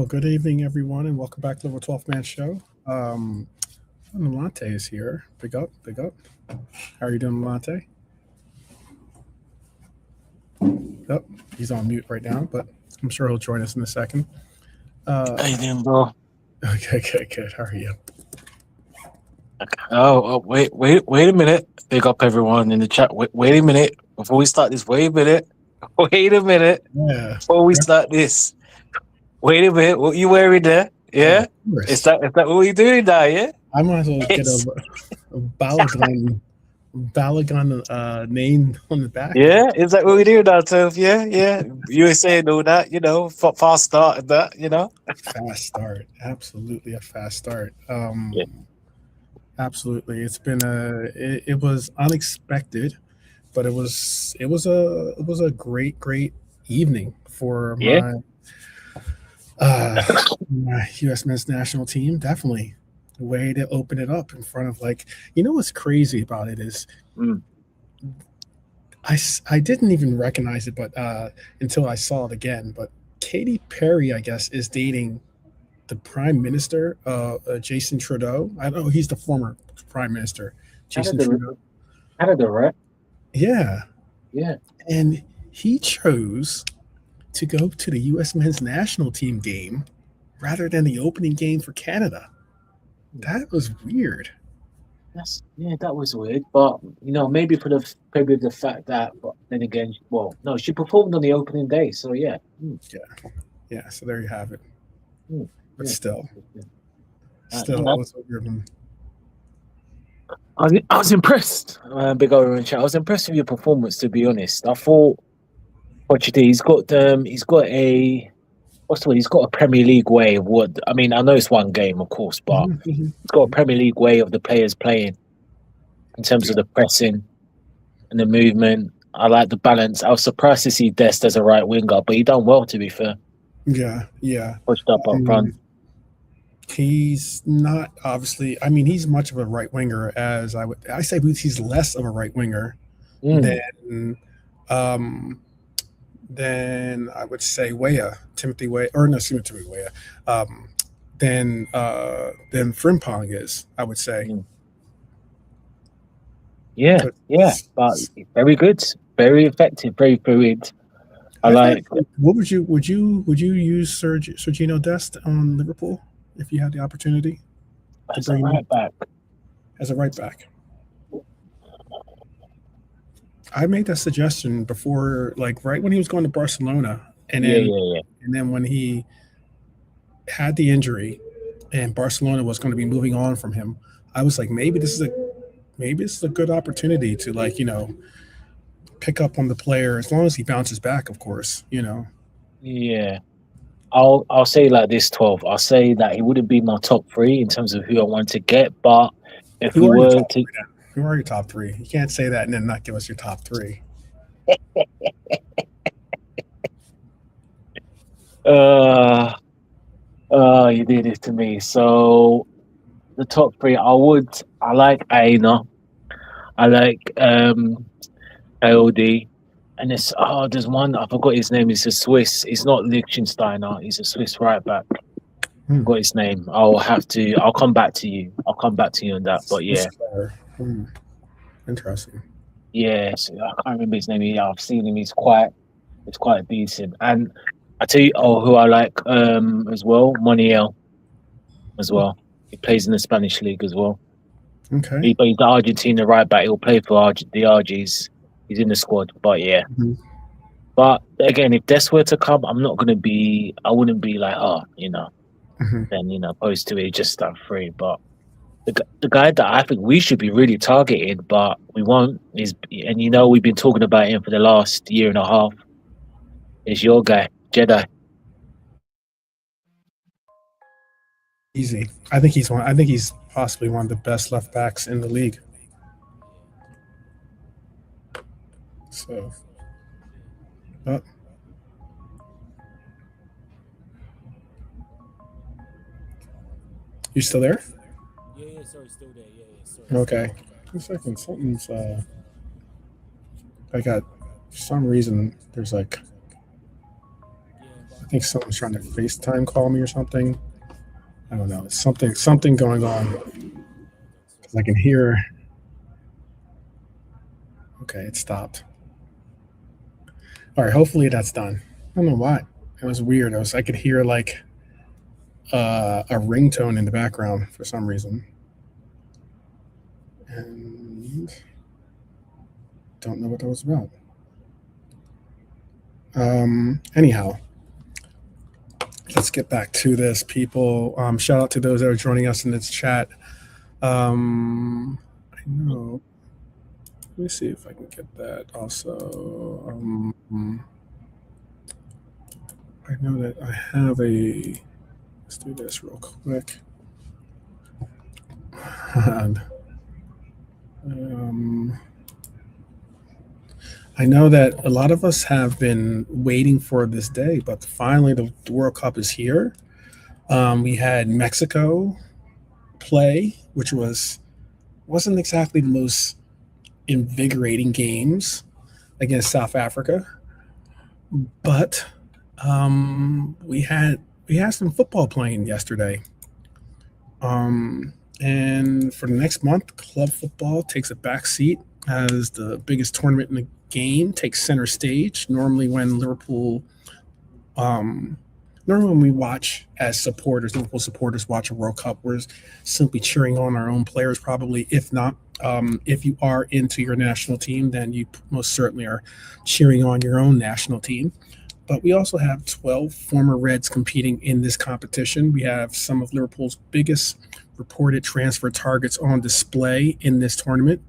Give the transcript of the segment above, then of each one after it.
Well, good evening, everyone, and welcome back to the 12 Man Show. Latte is here. Big up, big up. How are you doing, Latte? Oh, he's on mute right now, but I'm sure he'll join us in a second. How you doing, bro? Okay, good. How are you? Wait a minute. Big up everyone in the chat. Wait a minute. Before we start this, wait a minute. Wait a minute. Yeah, Before we start this, wait a minute. What you wearing there? of Yeah? Is course. that what you doing now, yeah? I might as well get Yes. a Balagon name on the back. Yeah? Is that what we do now, Toph? Yeah. You were saying all that, fast start and that. Fast start, absolutely a fast start. Yeah. Absolutely, it was unexpected, but it was a great evening for Yeah. my U.S. men's national team. Definitely the way to open it up in front of what's crazy about it is Mm. I didn't even recognize it, but until I saw it again. But Katy Perry, I guess, is dating the Prime Minister, Jason Trudeau. I know he's the former Prime Minister, Jason Trudeau. Canada, right? Yeah, Yeah. and he chose to go to the U.S. men's national team game rather than the opening game for Canada. That was weird. That was weird, but maybe maybe the fact that, but then again, well, no, she performed on the opening day, so yeah. Yeah. So there you have it. Mm, But yeah. still, Uh, still, you it know, was a weird one. I was impressed. Big over in chat. I was impressed with your performance, to be honest. I thought what you did. He's got a what's the word? He's got a Premier League way of what. I mean, I know it's one game, of course, but Mhm. he's got a Premier League way of the players playing in terms of the pressing and the movement. I like the balance. I was surprised to see Dest as a right winger, but he done well, to be fair. Yeah. Pushed up front. Um, he's not obviously. I mean, he's much of a right winger as I say he's less of a right winger Mm, than um I would say Weah, Timothy Weah, or no, Timothy Weah, um, than Frimpong is. I would say. mm. Yeah, 'Cause but very good, very effective, very fluid. I I thought, like what would you use Sergino Dest on Liverpool if you had the opportunity to as a bring him in right back. as a right back? I made that suggestion before, like right when he was going to Barcelona, and Yeah, then yeah, when he had the injury, and Barcelona was going to be moving on from him. I was like, maybe this is a good opportunity to pick up on the player as long as he bounces back, of course. yeah. I'll say like this, 12. I'll say that he wouldn't be my top three in terms of who I want to get, but if Who we are your were top to three then? Who are your top three? You can't say that and then not give us your top three. uh you did this to me. So the top three, I like Aina, I like AOD, and there's one I forgot his name. He's a Swiss. He's not Liechtensteiner. He's a Swiss right back. Hmm. Forgot his name. I'll come back to you. I'll come back to you on that. But This yeah, player. Interesting. yeah. So I can't remember his name. Yeah, I've seen him. He's quite decent. And I tell you, who I like as well, Moniel as well. He plays in the Spanish league as well. Okay. But he's the Argentina right back. He'll play for the RGs. He's in the squad. But yeah. Mhm. But again, if Des were to come, I wouldn't be like, Mhm. then, opposed to it, just that free. But the guy that I think we should be really targeting, but we won't, and we've been talking about him for the last year and a half, is your guy, Jedi. Easy. I think he's possibly one of the best left backs in the league. So, uh, you still there? Yeah, sorry, still there. Yeah, sorry, still Okay. there. 2 seconds. Something's. I got. For some reason, there's like. Yeah, but I I think someone's trying to FaceTime call me or something. I don't know. It's something going on. 'Cause I can hear. Okay, it stopped. All right, hopefully that's done. I don't know why. It was weird. I could hear like a ringtone in the background for some reason. And don't know what that was about. Anyhow, let's get back to this, people. Shout out to those that are joining us in this chat. I know. Let me see if I can get that also. I know that I have a. Let's do this real quick. And, I know that a lot of us have been waiting for this day, but finally the World Cup is here. We had Mexico play, which wasn't exactly the most invigorating games against South Africa, but we had some football playing yesterday. And for the next month, club football takes a back seat as the biggest tournament in the game takes center stage. Normally when Liverpool, normally when we watch as supporters, Liverpool supporters watch a World Cup, we're simply cheering on our own players probably. If not, if you are into your national team, then you most certainly are cheering on your own national team. But we also have 12 former Reds competing in this competition. We have some of Liverpool's biggest reported transfer targets on display in this tournament.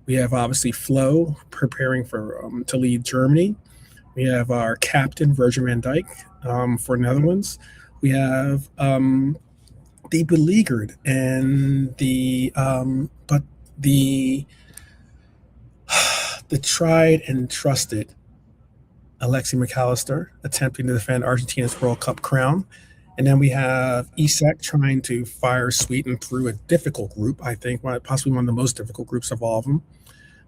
We have obviously Flo preparing to lead Germany. We have our captain, Virgil van Dijk, for Netherlands. We have the beleaguered and the tried and trusted Alexi McAllister attempting to defend Argentina's World Cup crown. And then we have Isak trying to fire Sweden through a difficult group, I think, possibly one of the most difficult groups of all of them.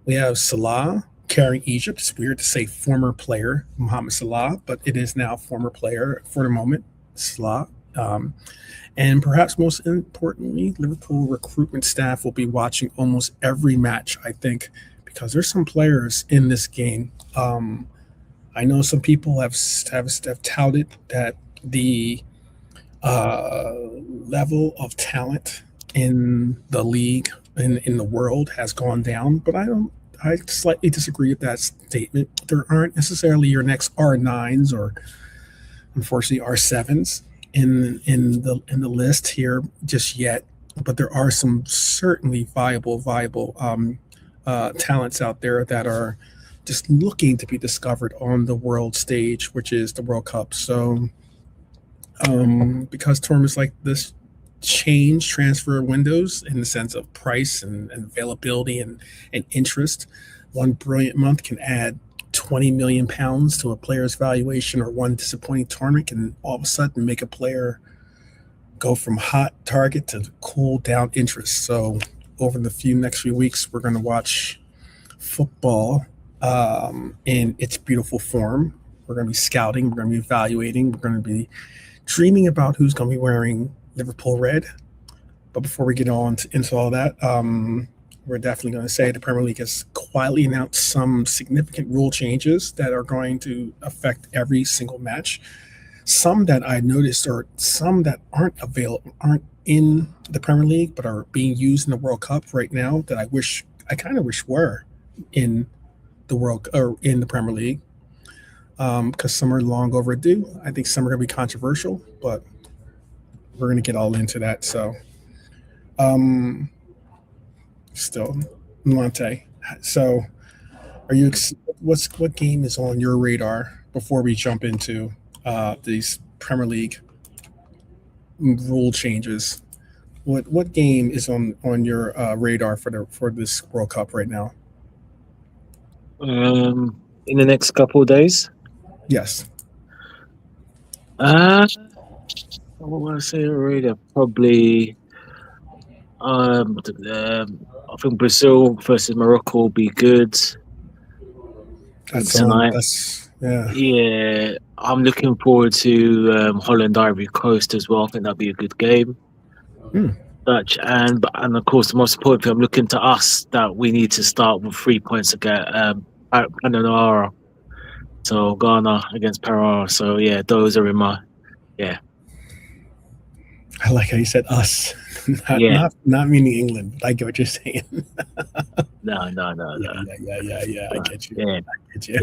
We have Salah carrying Egypt. It's weird to say former player, Mohamed Salah, but it is now former player for the moment, Salah. And perhaps most importantly, Liverpool recruitment staff will be watching almost every match, I think, because there's some players in this game. I know some people have touted that the level of talent in the league in the world has gone down, but I slightly disagree with that statement. There aren't necessarily your next R9s or unfortunately R7s in the list here just yet, but there are some certainly viable talents out there that are just looking to be discovered on the world stage, which is the World Cup. So because tournaments like this change transfer windows in the sense of price and availability and interest, one brilliant month can add 20 million pounds to a player's valuation, or one disappointing tournament can all of a sudden make a player go from hot target to cool down interest. So over the next few weeks, we're going to watch football in its beautiful form. We're going to be scouting, we're going to be evaluating, we're going to be dreaming about who's going to be wearing Liverpool red. But before we get on into all that, we're definitely going to say the Premier League has quietly announced some significant rule changes that are going to affect every single match. Some that I noticed, or some that aren't in the Premier League but are being used in the World Cup right now, that I kind of wish were in the Premier League, because some are long overdue. I think some are going to be controversial, but we're going to get all into that. So, still, Monte. So, what game is on your radar before we jump into these Premier League rule changes? What game is on your radar for this World Cup right now? In the next couple of days. Yes. What would I say already? Probably. I think Brazil versus Morocco will be good. That's tonight. Yeah. Yeah, I'm looking forward to Holland Ivory Coast as well. I think that'll be a good game. Hmm. Dutch and of course the most important thing, I'm looking to us that we need to start with 3 points against Panama. So Ghana against Panama. So yeah, those are in my I like how you said us, yeah. not meaning England. But I get what you're saying. No. Yeah. I get you. Yeah, I get you.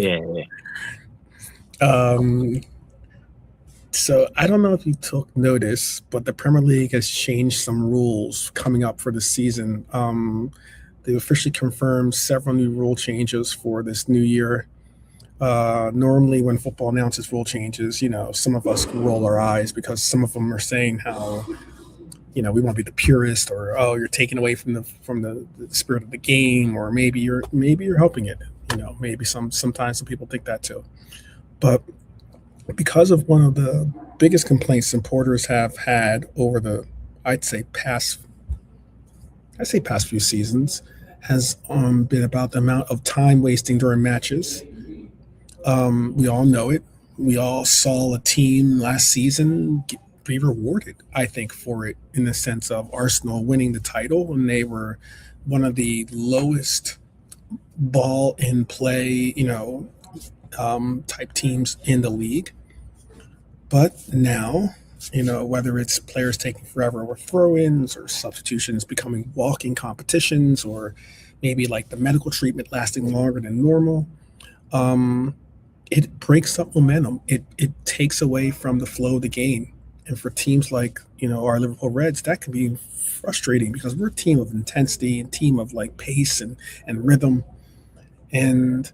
yeah. So I don't know if you took notice, but the Premier League has changed some rules coming up for the season. They officially confirmed several new rule changes for this new year. Normally, when football announces rule changes, some of us roll our eyes because some of them are saying how, we want to be the purist, or you're taking away from the spirit of the game, or maybe you're helping it. Maybe sometimes some people think that too, but because of one of the biggest complaints supporters have had over the, past few seasons, has been about the amount of time wasting during matches. We all know it. We all saw a team last season be rewarded, I think, for it, in the sense of Arsenal winning the title, and they were one of the lowest ball in play, type teams in the league. But now, whether it's players taking forever with throw-ins, or substitutions becoming walking competitions, or maybe like the medical treatment lasting longer than normal, it breaks up momentum. It takes away from the flow of the game. And for teams like, our Liverpool Reds, that can be frustrating because we're a team of intensity and team of like pace and rhythm. And,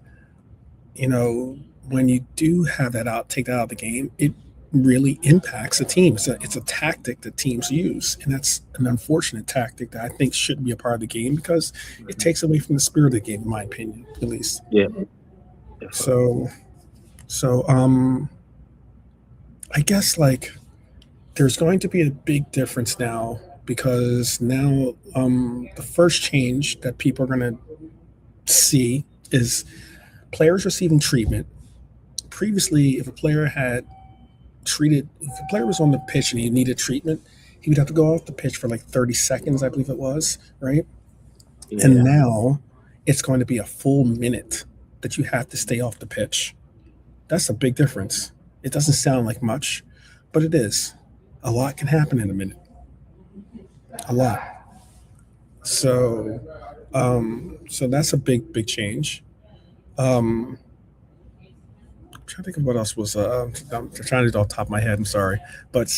when you do have take that out of the game, it really impacts a team. It's a tactic that teams use. And that's an unfortunate tactic that I think shouldn't be a part of the game because it takes away from the spirit of the game, in my opinion, at least. Yeah. So I guess like there's going to be a big difference now, because now the first change that people are going to see is players receiving treatment. Previously, if a player was on the pitch and he needed treatment, he would have to go off the pitch for like 30 seconds, I believe it was, right? Yeah. And now it's going to be a full minute that you have to stay off the pitch. That's a big difference. It doesn't sound like much, but it is. A lot can happen in a minute. A lot. So that's a big change. I'm trying to think of what else was. I'm trying to do it off the top of my head. I'm sorry, but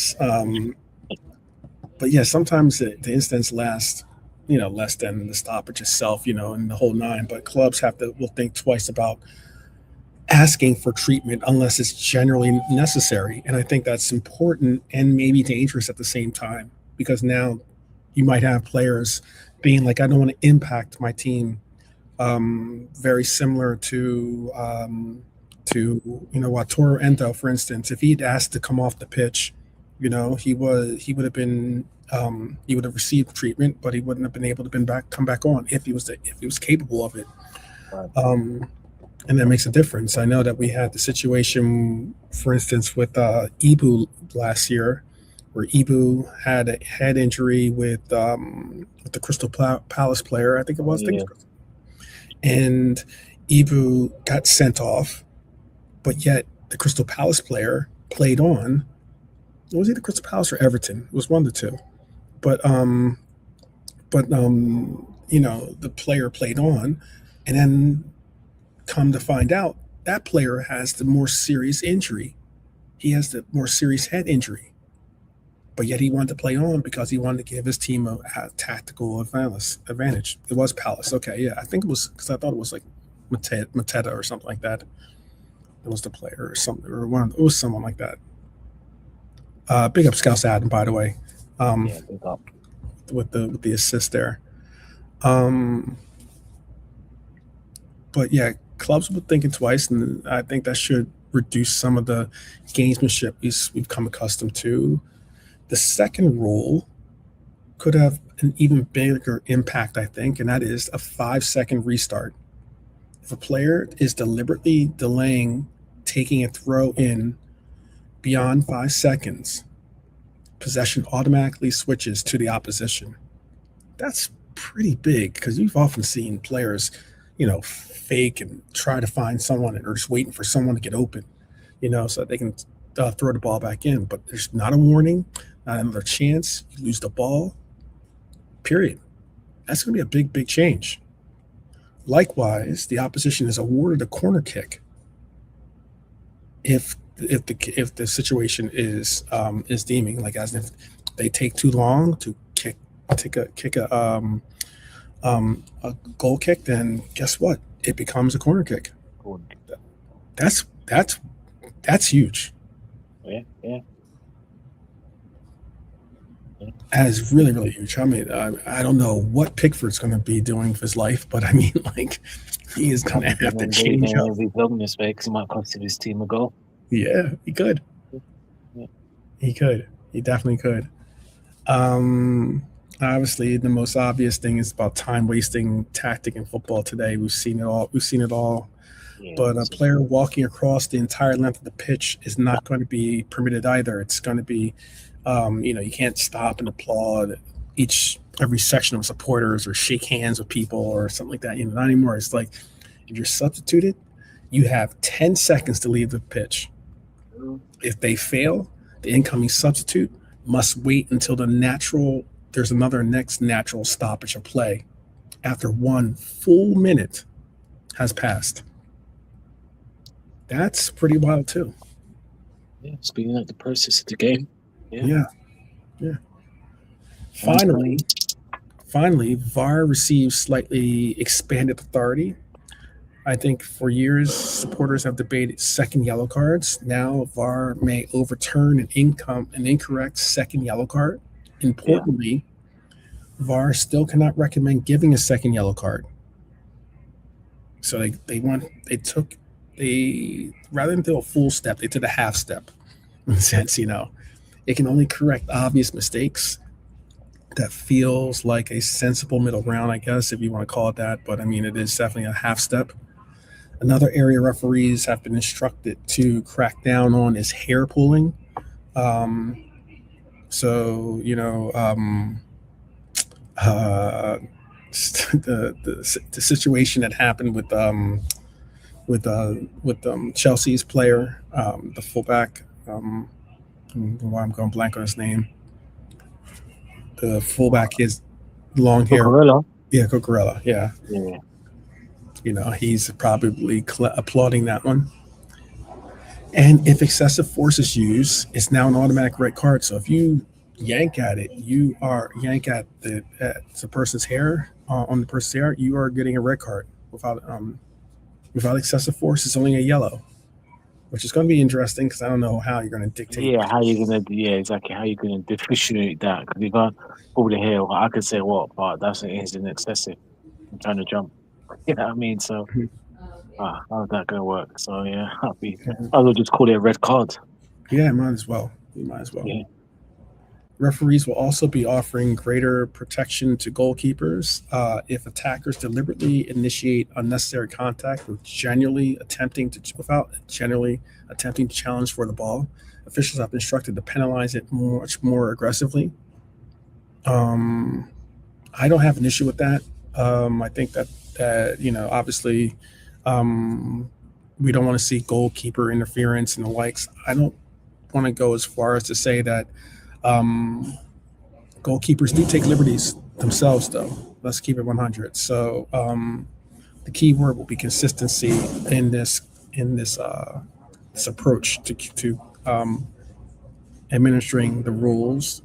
yeah, sometimes the incidents last, less than the stoppage itself, and the whole nine. But clubs will think twice about asking for treatment unless it's generally necessary, and I think that's important and maybe dangerous at the same time, because now you might have players being like, I don't want to impact my team. Very similar to Wataru Endo, for instance. If he'd asked to come off the pitch, he would have been he would have received treatment, but he wouldn't have been able to come back on if he was capable of it. And that makes a difference. I know that we had the situation, for instance, with Ibu last year, where Ibu had a head injury with the Crystal Palace player, I think it was. Yeah. And Ibu got sent off, but yet the Crystal Palace player played on. Was it the Crystal Palace or Everton? It was one of the two. But the player played on, and then come to find out that player has the more serious injury. He has the more serious head injury, but yet he wanted to play on because he wanted to give his team a tactical advantage. It was Palace. Okay, yeah, I think it was, because I thought it was like Mateta or something like that. It was the player or something, it was someone like that. Big up Scouts Adam, by the way. Yeah, big up. With the assist there. But yeah, clubs will be thinking twice, and I think that should reduce some of the gamesmanship we've come accustomed to. The second rule could have an even bigger impact, I think, and that is a 5-second restart. If a player is deliberately delaying taking a throw in beyond 5 seconds, possession automatically switches to the opposition. That's pretty big because you've often seen players, fake and try to find someone or just waiting for someone to get open, so that they can throw the ball back in. But there's not a warning, not another chance. You lose the ball, period. That's going to be a big, big change. Likewise, the opposition is awarded a corner kick if the situation is deeming, like, as if they take too long to kick a goal kick, then guess what? It becomes a corner kick. That's huge. Yeah. That is really, really huge. I mean, I don't know what Pickford's going to be doing with his life, but I mean, like, he is going to have to change up. He might cost his team a goal. Yeah, he could. Yeah. He could. He definitely could. Obviously, the most obvious thing is about time-wasting tactic in football today. We've seen it all. Yeah, but a player walking across the entire length of the pitch is not going to be permitted either. It's going to be, you can't stop and applaud every section of supporters or shake hands with people or something like that. Not anymore. It's like, if you're substituted, you have 10 seconds to leave the pitch. If they fail, the incoming substitute must wait until there's another next natural stoppage of play after 1 full minute has passed. That's pretty wild too. Yeah, speeding up the process of the game. Yeah. Finally, VAR receives slightly expanded authority. I think for years, supporters have debated second yellow cards. Now, VAR may overturn an incorrect second yellow card. Importantly, VAR still cannot recommend giving a second yellow card. So rather than do a full step, they did a half step. In a sense, it can only correct obvious mistakes. That feels like a sensible middle ground, I guess, if you want to call it that. But I mean, it is definitely a half step. Another area referees have been instructed to crack down on is hair pulling. The situation that happened with Chelsea's player, the fullback. Why I'm going blank on his name. The fullback is long hair. Cucurella. Yeah, Cucurella. Yeah. He's probably applauding that one. And if excessive force is used, it's now an automatic red card. So if you yank at it, at the person's hair, on the person's hair, you are getting a red card. Without excessive force, it's only a yellow, which is going to be interesting because I don't know how you're going to dictate. Yeah, how you're going to differentiate that? Because you can't pull the hair. I could say but that's an excessive. I'm trying to jump. You know what I mean? So, how's that going to work? So, yeah, I'll just call it a red card. Yeah, might as well. You might as well. Yeah. Referees will also be offering greater protection to goalkeepers if attackers deliberately initiate unnecessary contact without generally attempting to challenge for the ball. Officials have been instructed to penalize it much more aggressively. I don't have an issue with that. I think that obviously, we don't want to see goalkeeper interference and the likes. I don't want to go as far as to say that goalkeepers do take liberties themselves, though. Let's keep it 100. So the key word will be consistency in this approach to administering the rules.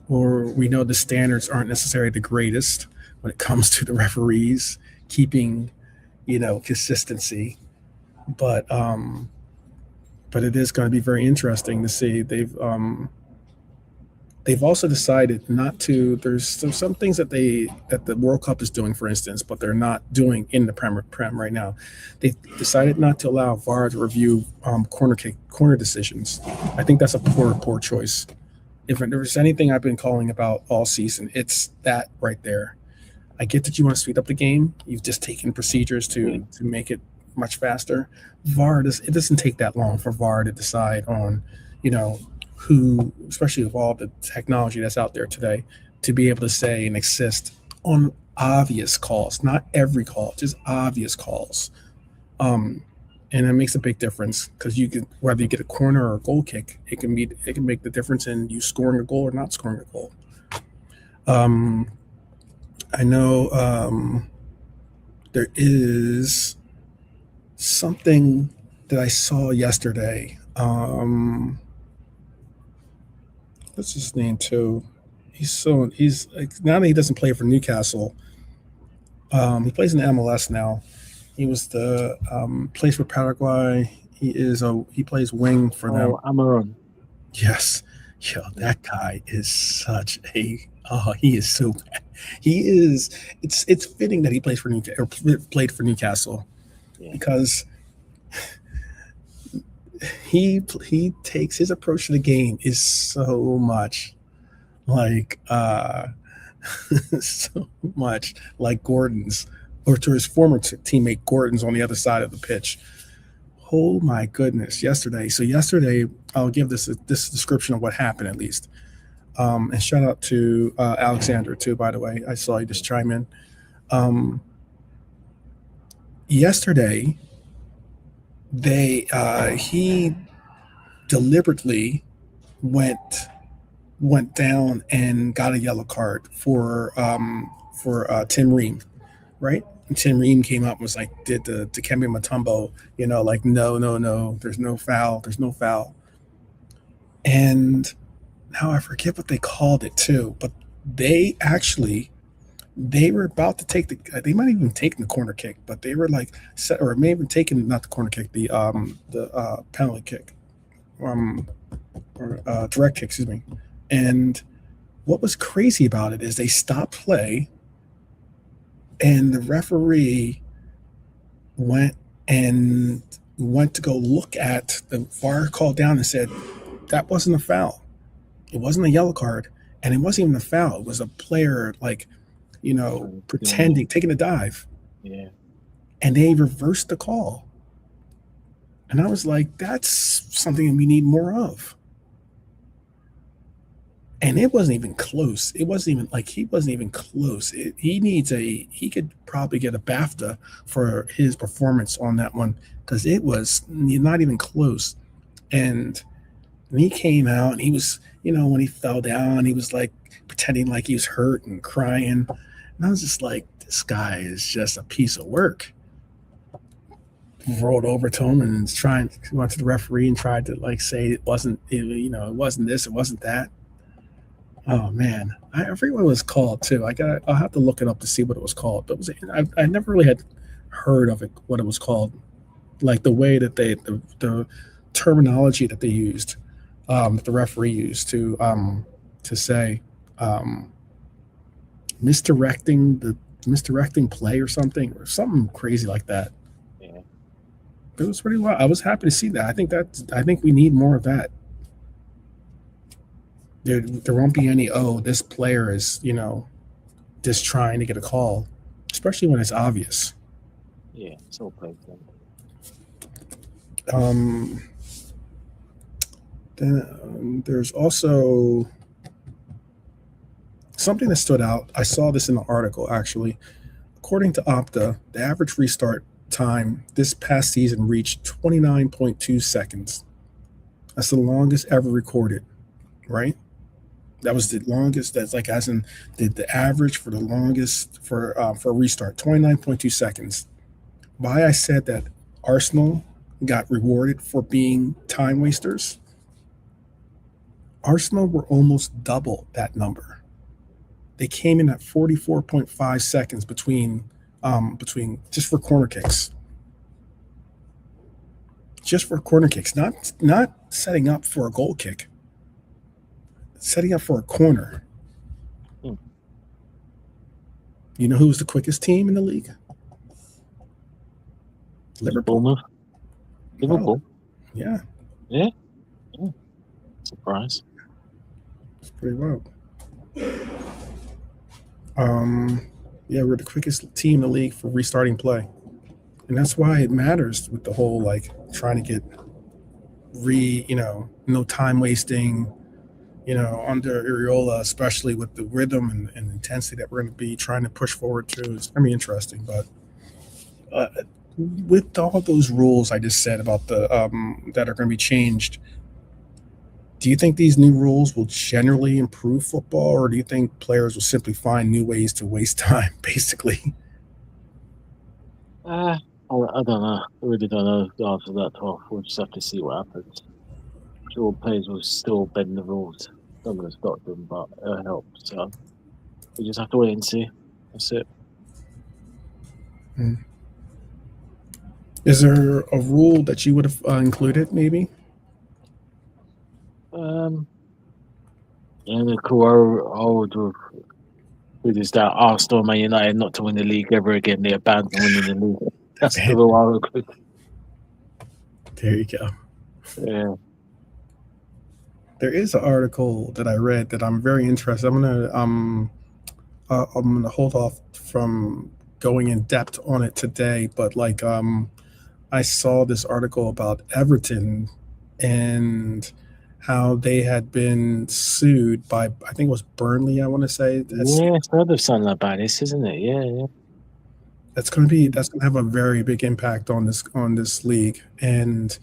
Or we know the standards aren't necessarily the greatest when it comes to the referees keeping, consistency. But it is going to be very interesting to see. They've also decided not to. There's some things that the World Cup is doing, for instance, but they're not doing in the Prem right now. They've decided not to allow VAR to review corner decisions. I think that's a poor choice. If there's anything I've been calling about all season, it's that right there. I get that you want to speed up the game. You've just taken procedures to make it much faster. It doesn't take that long for VAR to decide on, who, especially with all the technology that's out there today, to be able to say and assist on obvious calls, not every call, just obvious calls. And it makes a big difference because whether you get a corner or a goal kick, it can make the difference in you scoring a goal or not scoring a goal. I know there is something that I saw yesterday. What's his name too? He's like, now that he doesn't play for Newcastle, he plays in the MLS now. He was plays for Paraguay. He plays wing for them. Amaron. Yes. Yo, that guy is he is so bad. He is. It's fitting that he plays for played for Newcastle, because he takes his approach to the game is so much like so much like Gordon's, or to his former teammate Gordon's on the other side of the pitch. Oh my goodness! Yesterday, I'll give this description of what happened at least. And shout out to Alexander too, by the way. I saw you just chime in. Yesterday, he deliberately went down and got a yellow card for Tim Ream, right? And Tim Ream came up and was like, did the Dikembe Mutombo, like, no, there's no foul. And now I forget what they called it too, but they were about to take they might have even taken the corner kick, but they were like or may have even taken, not the corner kick, the penalty kick, or direct kick, excuse me. And what was crazy about it is they stopped play, and the referee went to go look at the VAR call down and said that wasn't a foul. It wasn't a yellow card, and it wasn't even a foul. It was a player, like, pretending, taking a dive. Yeah. And they reversed the call. And I was like, that's something we need more of. And it wasn't even close. It wasn't even like he wasn't even close. He could probably get a BAFTA for his performance on that one, because it was not even close. And he came out and he was, when he fell down, he was like pretending like he was hurt and crying. And I was just like, this guy is just a piece of work. Rolled over to him and went to the referee and tried to like say it wasn't this, it wasn't that. Oh man, I forget what it was called too. I'll have to look it up to see what it was called. But I never really had heard of it, what it was called, like the way that the terminology that they used, that the referee used to say misdirecting play or something crazy like that. Yeah, it was pretty well. I was happy to see that. I think we need more of that. There won't be any, this player is, just trying to get a call, especially when it's obvious. Yeah, it's all played. Then there's also something that stood out. I saw this in the article, actually. According to Opta, the average restart time this past season reached 29.2 seconds. That's the longest ever recorded, right? That was the longest. That's like, as in the average for the longest for a restart, 29.2 seconds. Why I said that Arsenal got rewarded for being time wasters. Arsenal were almost double that number. They came in at 44.5 seconds between just for corner kicks. Just for corner kicks, not setting up for a goal kick. Setting up for a corner. You know who was the quickest team in the league? Liverpool. Liverpool. Oh, yeah. Yeah. Surprise. It's pretty wild. Yeah, we're the quickest team in the league for restarting play. And that's why it matters with the whole like trying to get no time wasting, under Iriola, especially with the rhythm and intensity that we're going to be trying to push forward to. It's going to be interesting. But with all those rules I just said about the that are going to be changed, do you think these new rules will generally improve football, or do you think players will simply find new ways to waste time, basically? I don't know. I really don't know the answer to that. We'll just have to see what happens. I'm sure players will still bend the rules. Not going to stop them, but it'll help. So we just have to wait and see. That's it. Is there a rule that you would have included, maybe? Yeah, the cool. I would have is that Arsenal, Man United, not to win the league ever again. They're banned from winning the league. That's the rule I would include. There you go. Yeah. There is an article that I read that I'm very interested. I'm gonna hold off from going in depth on it today, but I saw this article about Everton and how they had been sued by, I think it was Burnley, I want to say. It's another something about this, isn't it? Yeah. That's going to have a very big impact on this league, and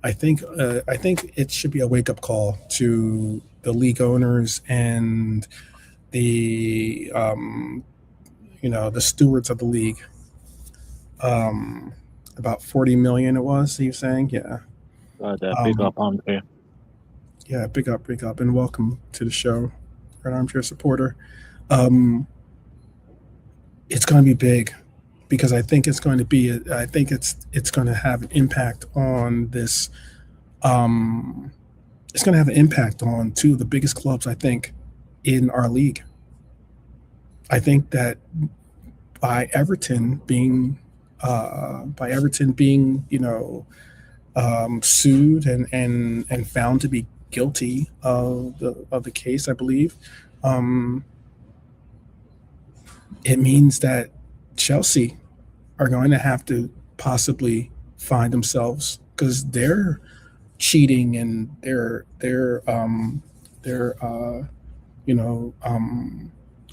I think it should be a wake up call to the league owners and the the stewards of the league. About 40 million it was. He was saying, yeah. Big up, Andre. Yeah, big up, and welcome to the show, Red Armchair Supporter. It's going to be big because I think it's going to be. I think it's going to have an impact on this. It's going to have an impact on two of the biggest clubs, I think, in our league. I think that by Everton being sued and found to be guilty of the case, I believe, it means that Chelsea are going to have to possibly find themselves, because they're cheating and their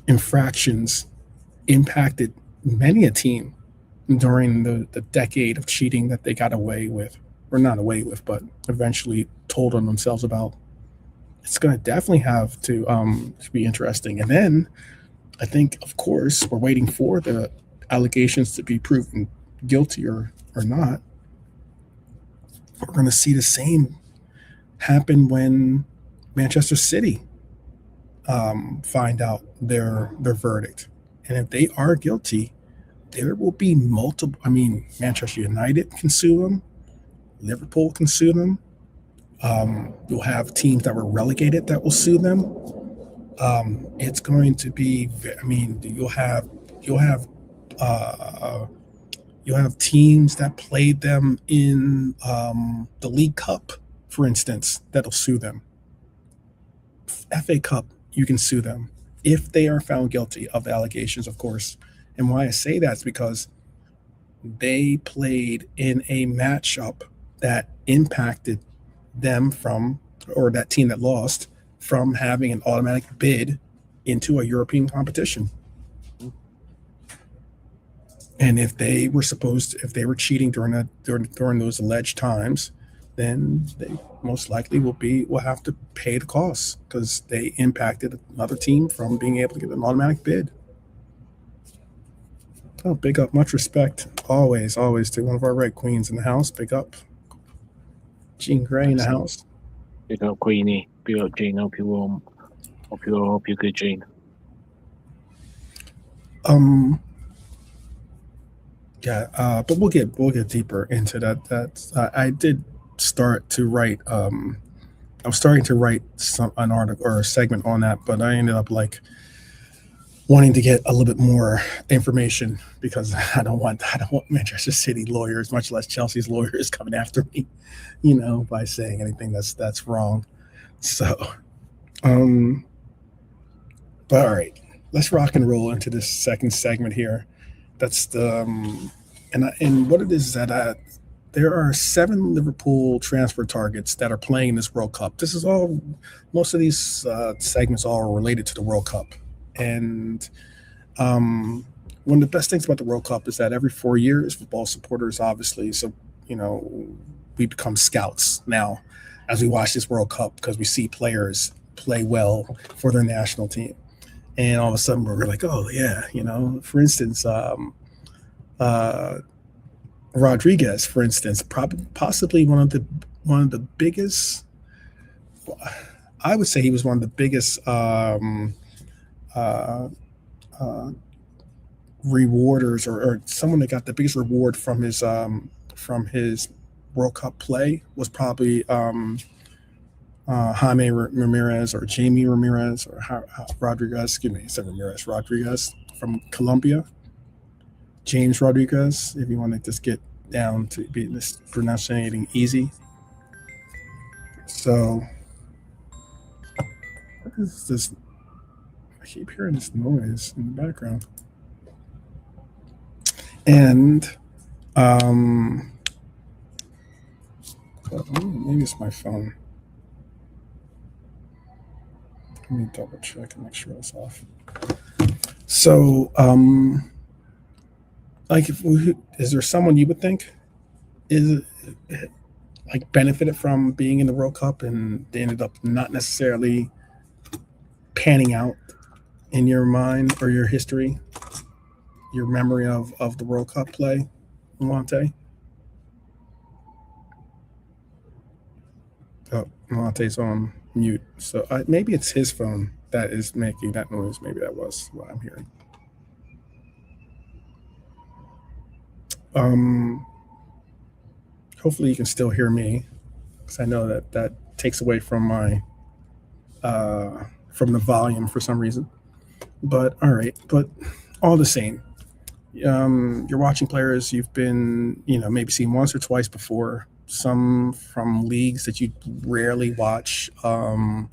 infractions impacted many a team during the decade of cheating that they got away with, or not away with, but eventually told on themselves about. It's going to definitely have to be interesting. And then I think, of course, we're waiting for the allegations to be proven guilty or not. We're going to see the same happen when Manchester City find out their verdict. And if they are guilty, there will be multiple. I mean, Manchester United can sue them. Liverpool can sue them. You'll have teams that were relegated that will sue them. It's going to be. I mean, you'll have teams that played them in the League Cup, for instance, that'll sue them. FA Cup, you can sue them if they are found guilty of the allegations, of course. And why I say that is because they played in a matchup that impacted them or that team that lost, from having an automatic bid into a European competition. And if they were cheating during those alleged times, then they most likely will have to pay the costs, because they impacted another team from being able to get an automatic bid. Oh, big up, much respect, always to one of our Red Queens in the house. Big up, Jean Gray in the house. Big up, Queenie. Big up, Jean. Hope you're warm. Hope you're good, Jean. Yeah, but we'll get deeper into that. I did start to write. I was starting to write an article or a segment on that, but I ended up wanting to get a little bit more information, because I don't want Manchester City lawyers, much less Chelsea's lawyers, coming after me, by saying anything that's wrong. So, but all right, let's rock and roll into this second segment here. That's the And what it is that there are 7 Liverpool transfer targets that are playing in this World Cup. This is all, most of these segments all are related to the World Cup. And one of the best things about the World Cup is that every 4 years, football supporters, obviously, so, we become scouts now as we watch this World Cup because we see players play well for their national team. And all of a sudden we're like, oh, yeah, for instance, Rodriguez, for instance, possibly one of the biggest. I would say he was one of the biggest rewarders, or someone that got the biggest reward from his World Cup play was probably Jaime Ramirez or Jamie Ramirez or Rodriguez. Excuse me, said Ramirez. Rodriguez from Colombia. James Rodriguez, if you want to just get down to be this pronunciating easy. So, what is this? I keep hearing this noise in the background. And maybe it's my phone. Let me double check and make sure it's off. So, is there someone you would think is like benefited from being in the World Cup and they ended up not necessarily panning out in your mind or your history, your memory of the World Cup play, Monte? Oh, Monte's on mute. So maybe it's his phone that is making that noise. Maybe that was what I'm hearing. Hopefully you can still hear me, because I know that takes away from my from the volume for some reason. But all right, but all the same, you're watching players you've been maybe seen once or twice before. Some from leagues that you rarely watch. Some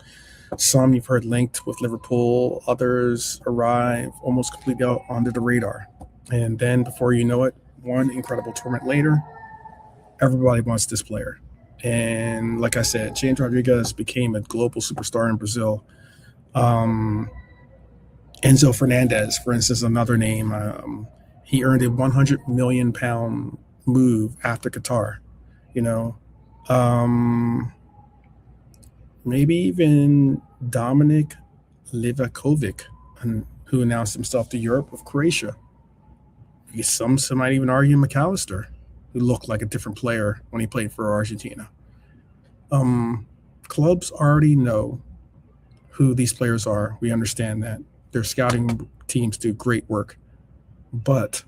you've heard linked with Liverpool. Others arrive almost completely out under the radar, and then before you know it, one incredible tournament later, everybody wants this player. And like I said, James Rodriguez became a global superstar in Brazil. Enzo Fernandez, for instance, another name. He earned a £100 million move after Qatar. Maybe even Dominik Livakovic, who announced himself to Europe with Croatia. Some might even argue McAllister, who looked like a different player when he played for Argentina. Clubs already know who these players are. We understand that. Their scouting teams do great work. But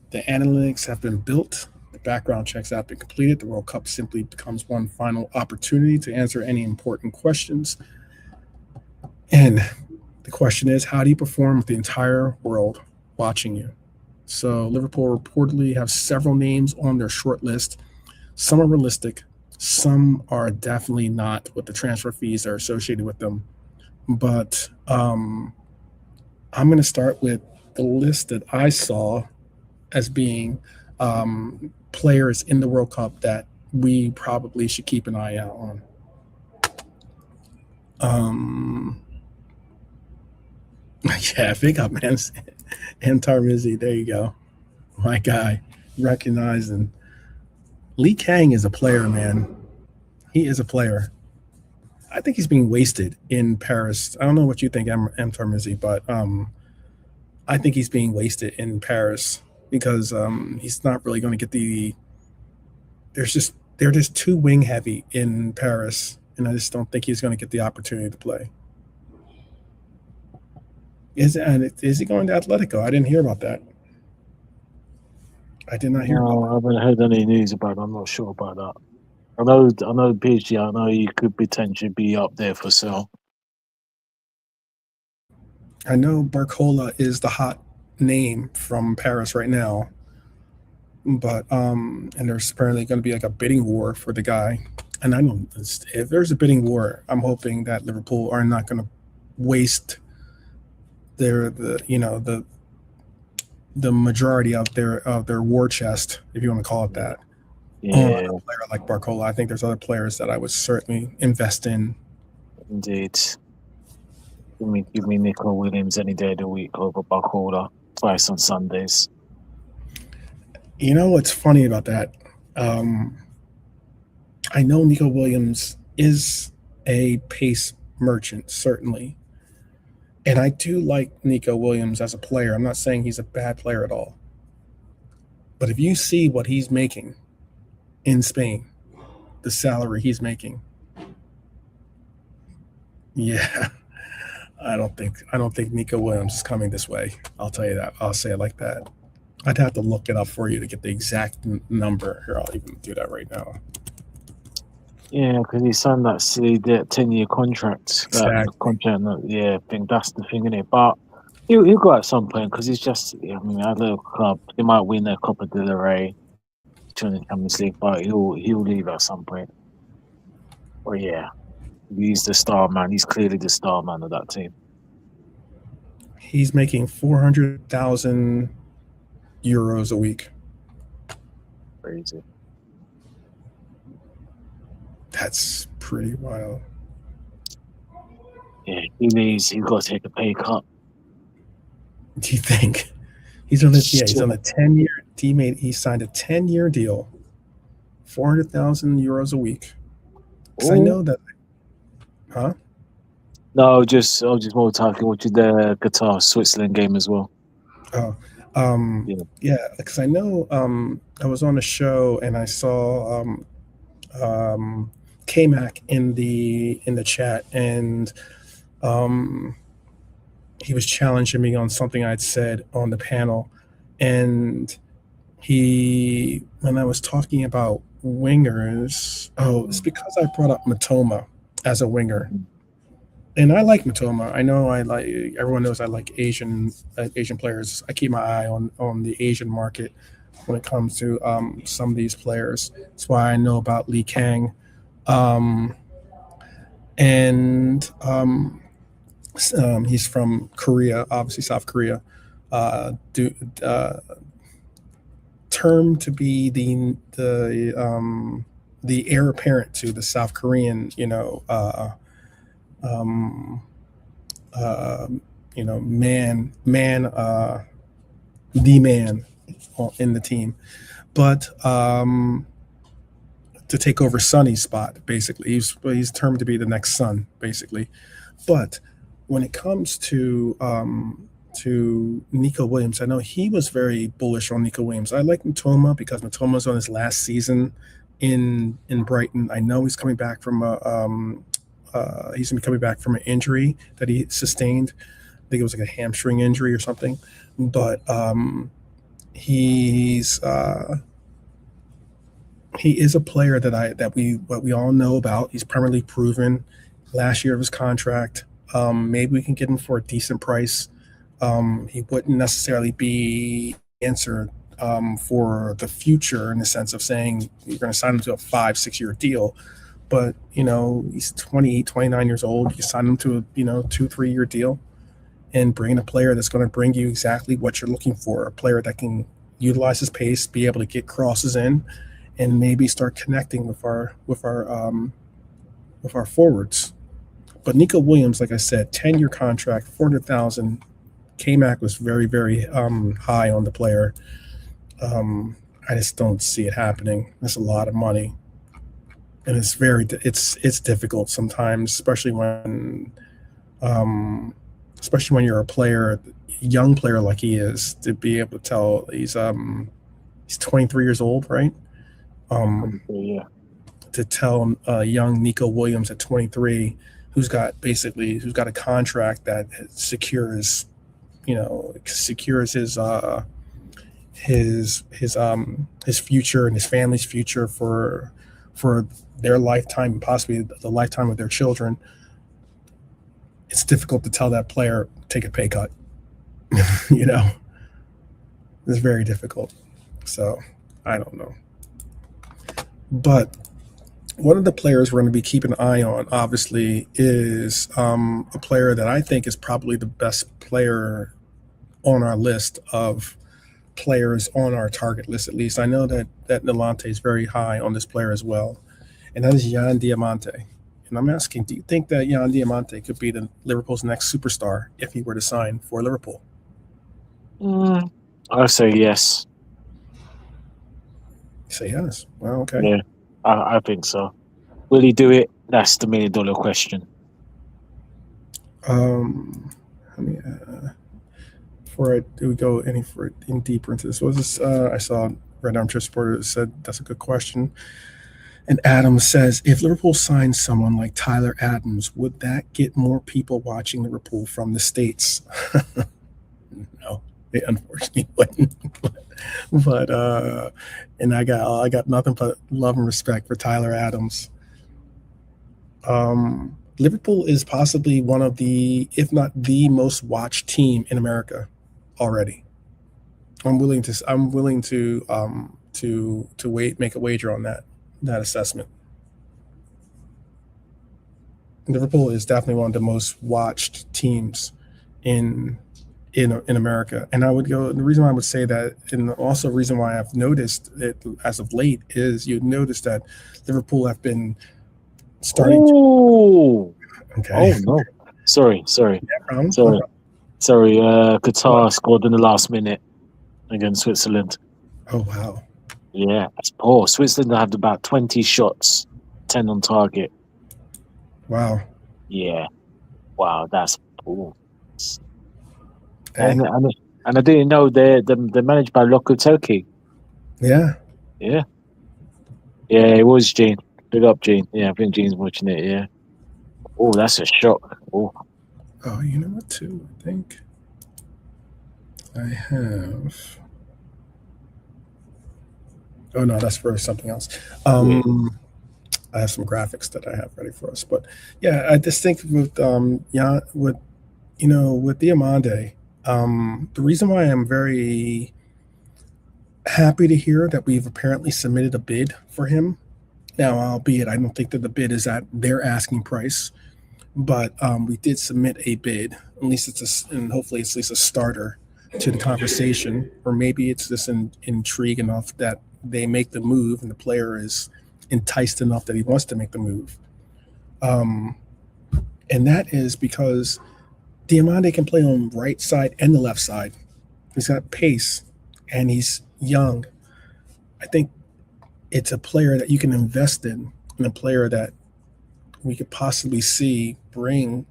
the analytics have been built. The background checks have been completed. The World Cup simply becomes one final opportunity to answer any important questions. And the question is, how do you perform with the entire world watching you? So Liverpool reportedly have several names on their short list. Some are realistic. Some are definitely not, with the transfer fees that are associated with them. But I'm going to start with the list that I saw as being players in the World Cup that we probably should keep an eye out on. Yeah, big up, man. Antar Mizzi, there you go. My guy, recognizing. Lee Kang is a player, man. He is a player. I think he's being wasted in Paris. I don't know what you think, Antar Mizzi, but I think he's being wasted in Paris because he's not really going to get the. They're just too wing heavy in Paris, and I just don't think he's going to get the opportunity to play. Is he going to Atletico? I didn't hear about that. I did not hear. No, I haven't heard any news about it. I'm not sure about that. I know PSG. I know he could potentially be up there for sale. I know Barcola is the hot name from Paris right now, but and there's apparently going to be like a bidding war for the guy. And I know if there's a bidding war, I'm hoping that Liverpool are not going to waste the the majority of their war chest, if you want to call it that, on Yeah, a player like Barcola. I think there's other players that I would certainly invest in. indeed. Give me Nico Williams any day of the week over Barcola twice on Sundays. You know what's funny about that? I know Nico Williams is a pace merchant, certainly. And I do like Nico Williams as a player. I'm not saying he's a bad player at all. But if you see what he's making in Spain, the salary he's making, yeah, I don't think Nico Williams is coming this way. I'll tell you that. I'll say it like that. I'd have to look it up for you to get the exact number. Here, I'll even do that right now. Yeah, because he signed that silly 10-year contract. Exactly. Yeah, I think that's the thing, innit? But he'll go at some point because he's just, I mean, at the club, he might win a Copa del Rey, join the Champions League, but he'll leave at some point. But yeah, he's the star man. He's clearly the star man of that team. He's making 400,000 euros a week. Crazy. That's pretty wild. Yeah, he leaves. He's got to take a pay cut. Do you think he's on a 10-year? He signed a 10-year deal, 400,000 euros a week. Because I know that, huh? No, just more talking watching the Qatar Switzerland game as well. Oh, yeah. Because I know I was on a show and I saw K-Mac in the chat, and he was challenging me on something I'd said on the panel, and when I was talking about wingers, it's because I brought up Matoma as a winger, and I like Matoma. I know everyone knows I like Asian players. I keep my eye on the Asian market when it comes to some of these players. That's why I know about Lee Kang. He's from Korea, obviously South Korea. Termed to be the heir apparent to the South Korean, the man in the team, but to take over Sonny's spot, basically. He's termed to be the next Son, basically. But when it comes to Nico Williams, I know he was very bullish on Nico Williams. I like Matoma because Matoma's on his last season in Brighton. I know he's coming back from an injury that he sustained. I think it was like a hamstring injury or something. But he is a player that we all know about. He's primarily proven last year of his contract. Maybe we can get him for a decent price. He wouldn't necessarily be answered for the future in the sense of saying you're going to sign him to a 5-6 year deal. But, he's 28, 29 years old. You can sign him to a, 2-3 year deal and bring in a player that's going to bring you exactly what you're looking for, a player that can utilize his pace, be able to get crosses in, and maybe start connecting with our forwards. But Nico Williams, like I said, 10-year contract, 400,000. K-Mac was very, very high on the player. I just don't see it happening. That's a lot of money, and it's difficult sometimes, especially when you're a young player like he is, to be able to tell he's 23 years old, right? Yeah. To tell young Nico Williams at 23, who's got a contract that secures his future and his family's future for their lifetime and possibly the lifetime of their children. It's difficult to tell that player take a pay cut. It's very difficult. So I don't know. But one of the players we're going to be keeping an eye on, obviously, is a player that I think is probably the best player on our list of players on our target list. At least I know that Nalante is very high on this player as well, and that is Jan Diamante. And I'm asking, do you think that Jan Diamante could be the Liverpool's next superstar if he were to sign for Liverpool? I'll say yes. You say yes. Well, okay. Yeah, I think so. Will he do it? That's the $1 million question. Before we go any deeper into this, was this? I saw Red Arm Trip Supporter said that's a good question. And Adams says, if Liverpool signs someone like Tyler Adams, would that get more people watching Liverpool from the States? No, it unfortunately wouldn't. But and I got nothing but love and respect for Tyler Adams. Liverpool is possibly one of the, if not the most watched team in America already. I'm willing to make a wager on that assessment. Liverpool is definitely one of the most watched teams in America. And I would go, the reason why I would say that, and also the reason why I've noticed it as of late, is you'd notice that Liverpool have been starting to. Okay. Oh no. Sorry. Yeah, Sorry. Qatar scored in the last minute against Switzerland. Oh wow. Yeah, that's poor. Switzerland had about 20 shots, 10 on target. Wow. Yeah. Wow, that's poor. Hey. And I didn't know they're managed by Lokotoki. Yeah. Yeah. Yeah, it was Gene. Big up, Gene. Yeah, I think Gene's watching it, yeah. Oh, that's a shock. Oh, you know what, too? I think I have. Oh, no, that's for something else. I have some graphics that I have ready for us. But, yeah, I just think with Diamande, the reason why I'm very happy to hear that we've apparently submitted a bid for him. Now, albeit I don't think that the bid is at their asking price, but we did submit a bid. At least and hopefully it's at least a starter to the conversation, or maybe it's just intrigue enough that they make the move and the player is enticed enough that he wants to make the move. And that is because Diamande can play on right side and the left side. He's got pace and he's young. I think it's a player that you can invest in, and a player that we could possibly see bring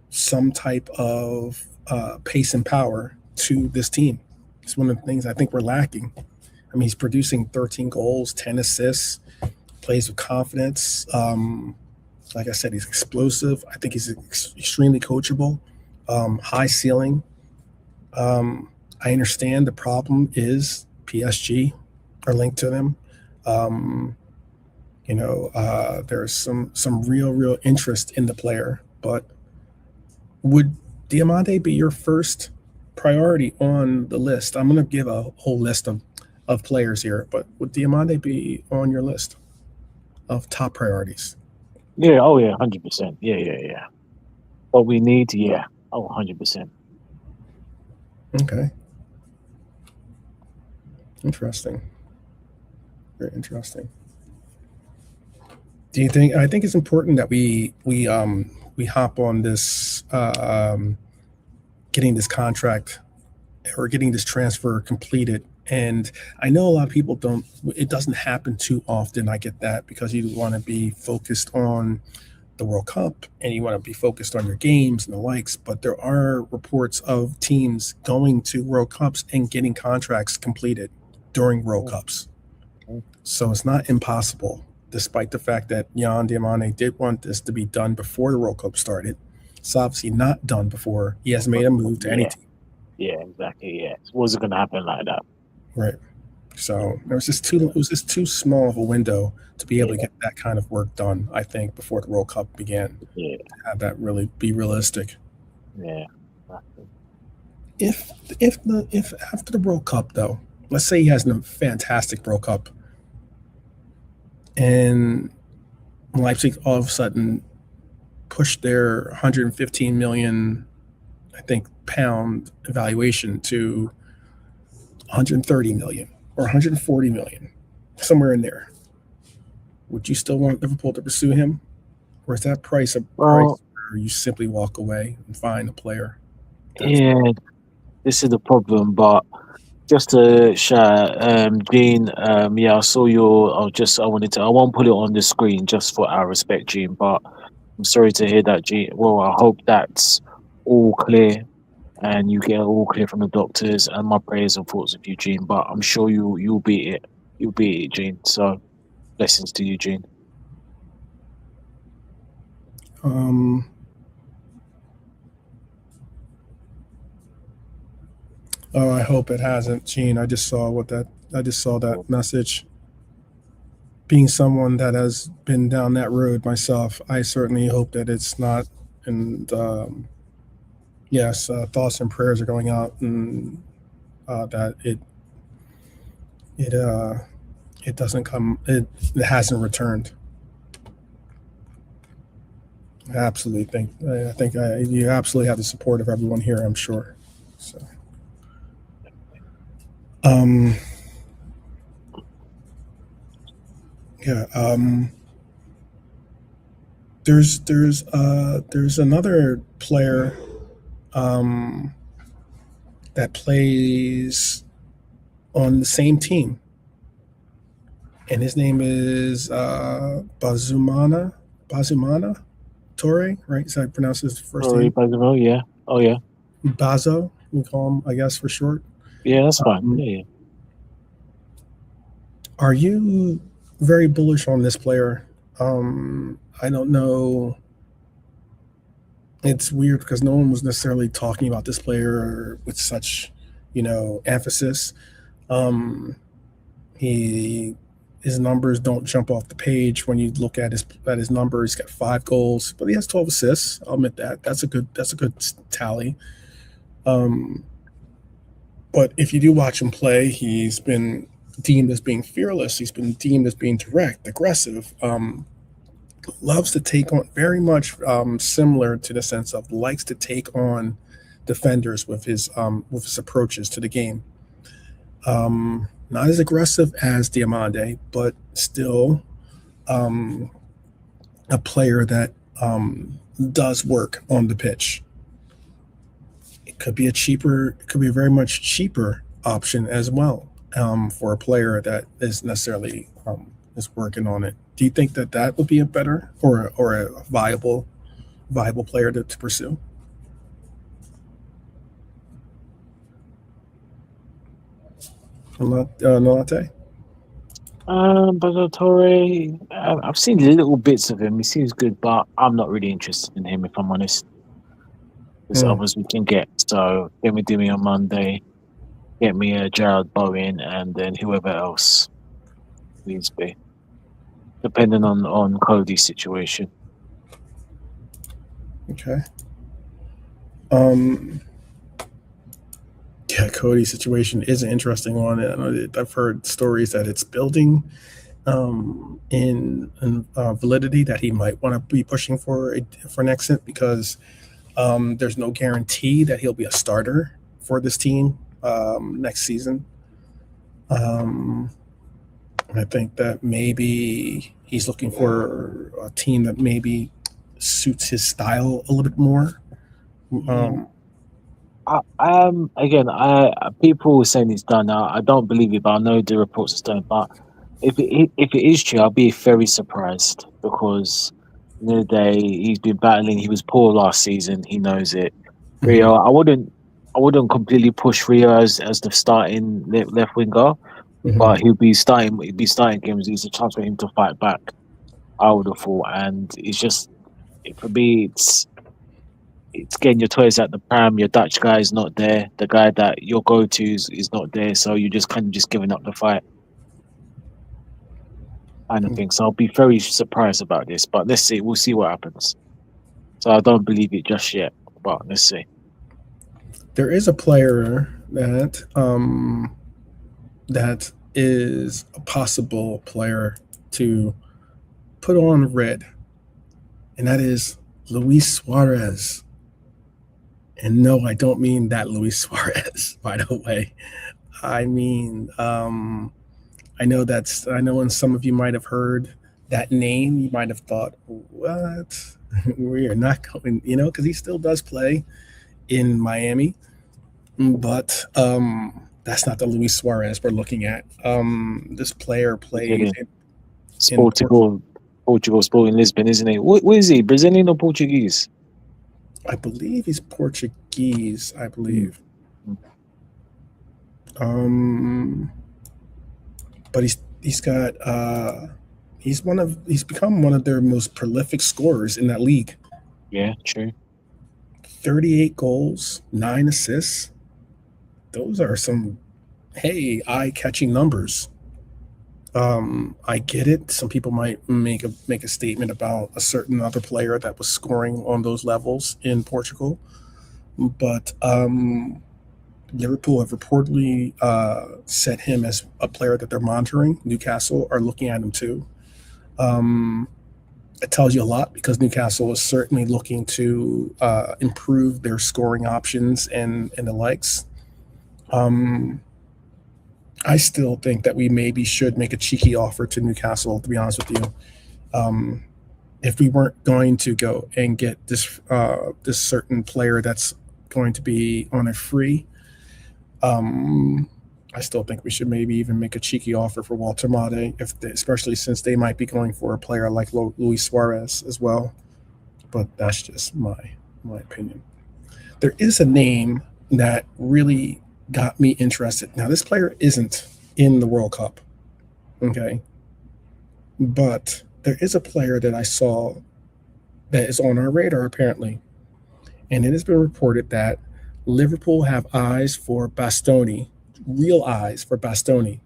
some type of pace and power to this team. It's one of the things I think we're lacking. I mean, he's producing 13 goals, 10 assists, plays with confidence. Like I said, he's explosive. I think he's extremely coachable, high ceiling. I understand the problem is PSG are linked to them. There's some real interest in the player, but would Diamande be your first priority on the list? I'm going to give a whole list of players here, but would Diamande be on your list of top priorities? Yeah, 100%. Yeah. What we need, 100%. Okay. Interesting. Very interesting. Do you think? I think it's important that we hop on this, getting this contract or getting this transfer completed. And I know a lot of people don't. It doesn't happen too often. I get that, because you want to be focused on the World Cup and you want to be focused on your games and the likes. But there are reports of teams going to World Cups and getting contracts completed during World Cups. So it's not impossible, despite the fact that Jan Diamande did want this to be done before the World Cup started. It's obviously not done before he has made a move to any team. Yeah, exactly. Yeah, it wasn't going to happen like that. Right. So it was just too small of a window to be able to get that kind of work done, I think, before the World Cup began. Yeah. To have that really be realistic. Yeah. If after the World Cup, though, let's say he has a fantastic World Cup, and Leipzig all of a sudden pushed their 115 million, I think, pound evaluation to 130 million or 140 million, somewhere in there, would you still want Liverpool to pursue him? Or is that price a price Well, where you simply walk away and find a player? yeah, this is the problem. But just to share, Gene, yeah, I saw your. I won't put it on the screen just for our respect, Gene. But I'm sorry to hear that, Gene. Well, I hope that's all clear and you get all clear from the doctors. And my prayers and thoughts with you, Gene. But I'm sure you'll beat it. You'll beat it, Gene. So blessings to you, Gene. Oh, I hope it hasn't, Gene. I just saw that message. Being someone that has been down that road myself, I certainly hope that it's not. And yes, thoughts and prayers are going out, and that it doesn't come. It hasn't returned. I think you absolutely have the support of everyone here, I'm sure. So, yeah. There's another player that plays on the same team, and his name is Bazumana Torre, right? So I pronounce his first name. Bazo, yeah. Oh, yeah. Bazo, we call him, I guess, for short. Yeah, that's fine. Yeah. Are you very bullish on this player? I don't know. It's weird because no one was necessarily talking about this player with such, emphasis. His numbers don't jump off the page when you look at his numbers. He's got 5 goals, but he has 12 assists. I'll admit that. That's a good tally. But if you do watch him play, he's been deemed as being fearless. He's been deemed as being direct, aggressive. Loves to take on, very much similar to the sense of likes to take on defenders with his approaches to the game. Not as aggressive as Diamande, but still a player that does work on the pitch. It could be a very much cheaper option as well for a player that is necessarily is working on it. Do you think that would be a better or a viable player to pursue? Nolate? Bagatore, I've seen little bits of him. He seems good, but I'm not really interested in him, if I'm honest. There's others we can get. So get me Dimi on Monday, get me Jared Bowen, and then whoever else needs to be, depending on Cody's situation. Okay. Yeah, Cody's situation is an interesting one. I've heard stories that it's building in validity that he might want to be pushing for an exit because there's no guarantee that he'll be a starter for this team next season. I think that maybe he's looking for a team that maybe suits his style a little bit more. People were saying it's done. I don't believe it, but I know the reports are done. But if it is true, I'll be very surprised because at the end of the day, he's been battling. He was poor last season. He knows it. Rio, I wouldn't completely push Rio as the starting left winger, but he'll be starting games. It's a chance for him to fight back, I would have thought. And it's just, for me, it's getting your toys at the pram. Your Dutch guy is not there. The guy that your go-to is not there. So you're just kind of just giving up the fight, kind of thing. So I'll be very surprised about this. But let's see. We'll see what happens. So I don't believe it just yet. But let's see. There is a player that is a possible player to put on red, and that is Luis Suarez. And no, I don't mean that Luis Suarez, by the way. I mean, I know when some of you might have heard that name, you might have thought, what? We are not going, because he still does play in Miami, but that's not the Luis Suarez we're looking at. This player plays in Portugal Sporting Lisbon, isn't he? What is he? Brazilian or Portuguese? I believe he's Portuguese. I believe. But he's become one of their most prolific scorers in that league. Yeah, true. 38 goals, 9 assists. Those are some eye-catching numbers. I get it. Some people might make a statement about a certain other player that was scoring on those levels in Portugal, but Liverpool have reportedly set him as a player that they're monitoring. Newcastle are looking at him too. It tells you a lot because Newcastle is certainly looking to improve their scoring options and the likes. I still think that we maybe should make a cheeky offer to Newcastle, to be honest with you. If we weren't going to go and get this certain player that's going to be on a free, I still think we should maybe even make a cheeky offer for Walter Mate, especially since they might be going for a player like Luis Suarez as well. But that's just my opinion. There is a name that really got me interested. Now, this player isn't in the World Cup, okay? But there is a player that I saw that is on our radar, apparently. And it has been reported that Liverpool have eyes for Bastoni, real eyes for Bastoni.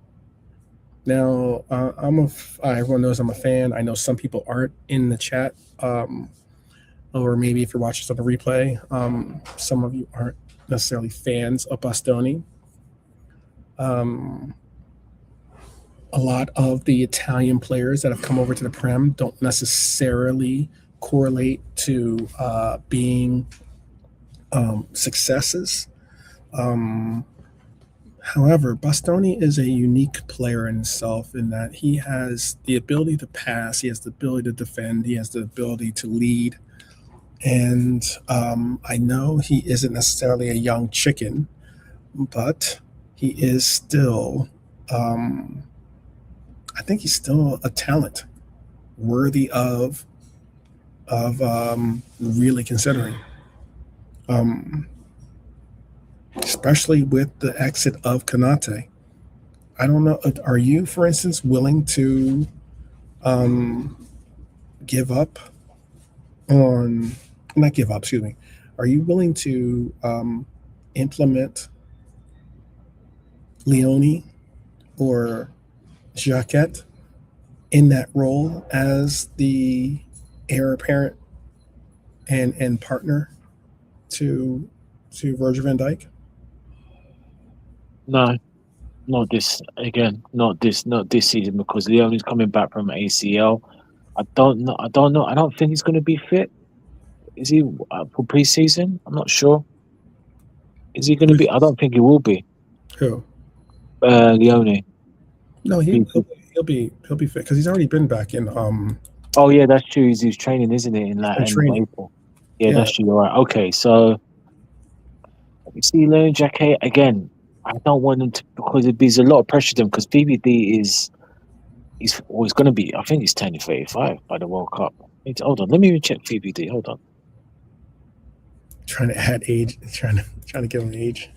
Now, everyone knows I'm a fan. I know some people aren't in the chat, or maybe if you're watching this on the replay, some of you aren't necessarily fans of Bastoni. A lot of the Italian players that have come over to the Prem don't necessarily correlate to being successes. However, Bastoni is a unique player in himself in that he has the ability to pass, he has the ability to defend, he has the ability to lead. And I know he isn't necessarily a young chicken, but he is still, I think he's still a talent worthy of really considering. Especially with the exit of Konate. I don't know. Are you, for instance, willing to give up on? Not give up. Excuse me. Are you willing to implement Leone or Jacquet in that role as the heir apparent and partner to Virgil van Dijk? No, not this season because Leone's coming back from ACL. I don't know. I don't think he's going to be fit. Is he for pre-season? I'm not sure. Is he going to be? I don't think he will be. Who? Leone. No, he'll be fit because he's already been back in. Oh yeah, that's true. He's training, isn't it? In April. Yeah, that's true. You're right. Okay, so you see, Leone Jacquet again. I don't want him to because there's a lot of pressure to him because VVD is always going to be. I think he's turning 35 by the World Cup. Hold on, let me even check VVD. Hold on. Trying to add age, trying to give him age.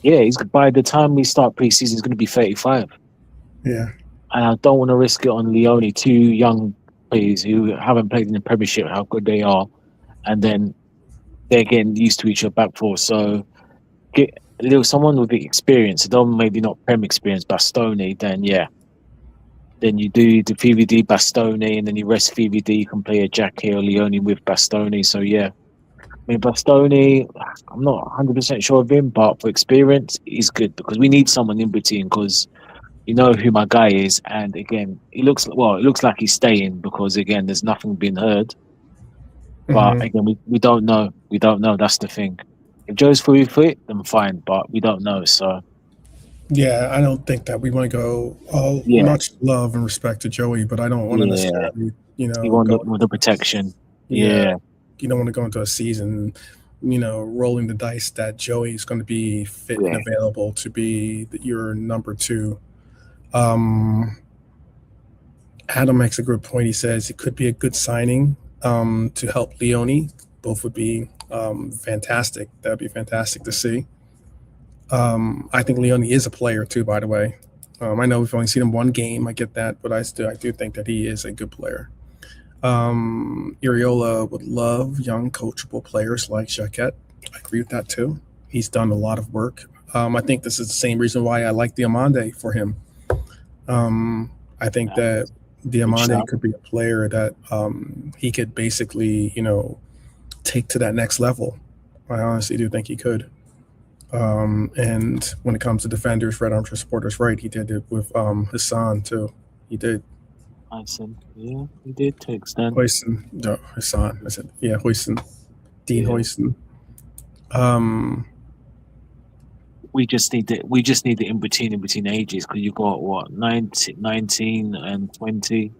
Yeah, he's by the time we start preseason, he's going to be 35. Yeah, and I don't want to risk it on Leone, two young players who haven't played in the Premiership, how good they are, and then they're getting used to each other back four. So get a little someone with the experience, though maybe not Prem experience, Bastoni, then yeah. Then you do the VVD Bastoni, and then you rest VVD. You can play a Jacquet or Leone with Bastoni. So yeah, I mean Bastoni, I'm not 100% sure of him, but for experience, he's good because we need someone in between because you know who my guy is, and again, it looks like he's staying because again, there's nothing been heard. But again, we don't know. We don't know. That's the thing. If Joe's fully fit, then fine, but we don't know. So Yeah, I don't think that we want to go all yeah, much love and respect to Joey, but I don't want to yeah, necessarily, you want go. with the protection. Yeah, Yeah, you don't want to go into a season, rolling the dice that Joey's going to be fit and yeah, available to be your number two. Um, Adam makes a good point. He says it could be a good signing to help Leone. Both would be fantastic. That would be fantastic to see. I think Leone is a player too, by the way. I know we've only seen him one game. I get that, but I do think that he is a good player. Iriola would love young, coachable players like Jacquet. I agree with that too. He's done a lot of work. I think this is the same reason why I like Diamande for him. I think that Diamande could be a player that he could basically, take to that next level. I honestly do think he could. And when it comes to defenders, Red Arms supporters, right, he did it with Hassan too. He did. Alisson, yeah, he did to extend. Hoyson, no, Hassan. I said, yeah, Hoyson, Dean Yeah. Hoyson. We just need the in between ages, because you got what 19 and 20,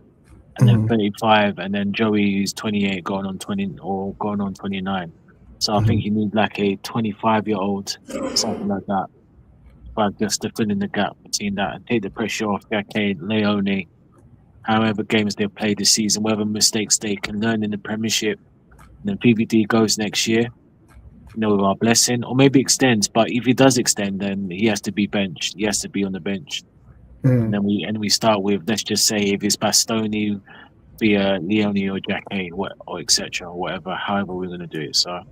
and then 35, and then Joey is 28 going on 20 or going on 29. So I think you need like a 25-year-old, something like that, but just to fill in the gap between that and take the pressure off Jacquet, Leone, however games they've played this season, whatever mistakes they can learn in the Premiership. And then PVD goes next year, with our blessing, or maybe extends. But if he does extend, then he has to be benched. He has to be on the bench. And then we start with, let's just say, if it's Bastoni, be a Leone or Jacquet, or etc. or whatever, however we're going to do it. So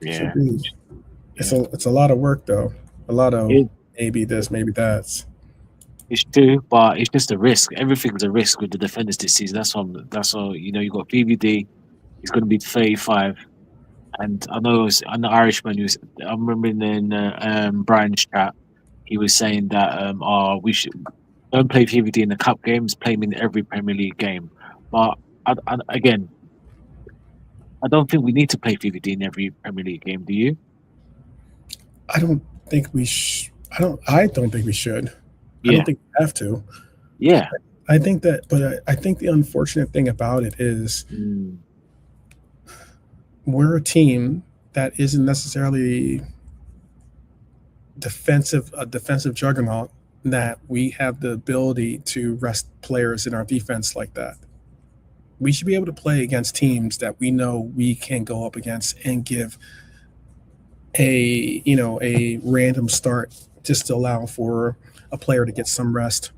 yeah, It's a lot of work though. A lot of maybe this, maybe that. It's true, but it's just a risk. Everything's a risk with the defenders this season. That's all. You got PVD. He's going to be 35, and I know an Irishman who's. I remember in Brian's chat, he was saying that we should don't play PVD in the cup games. Play him in every Premier League game. But again, I don't think we need to play PVD in every Premier League game. Do you? I don't think we I don't think we should. Yeah. I don't think we have to. Yeah. I think that, but I think the unfortunate thing about it is we're a team that isn't necessarily a defensive juggernaut, that we have the ability to rest players in our defense like that. We should be able to play against teams that we know we can go up against and give a random start just to allow for a player to get some rest.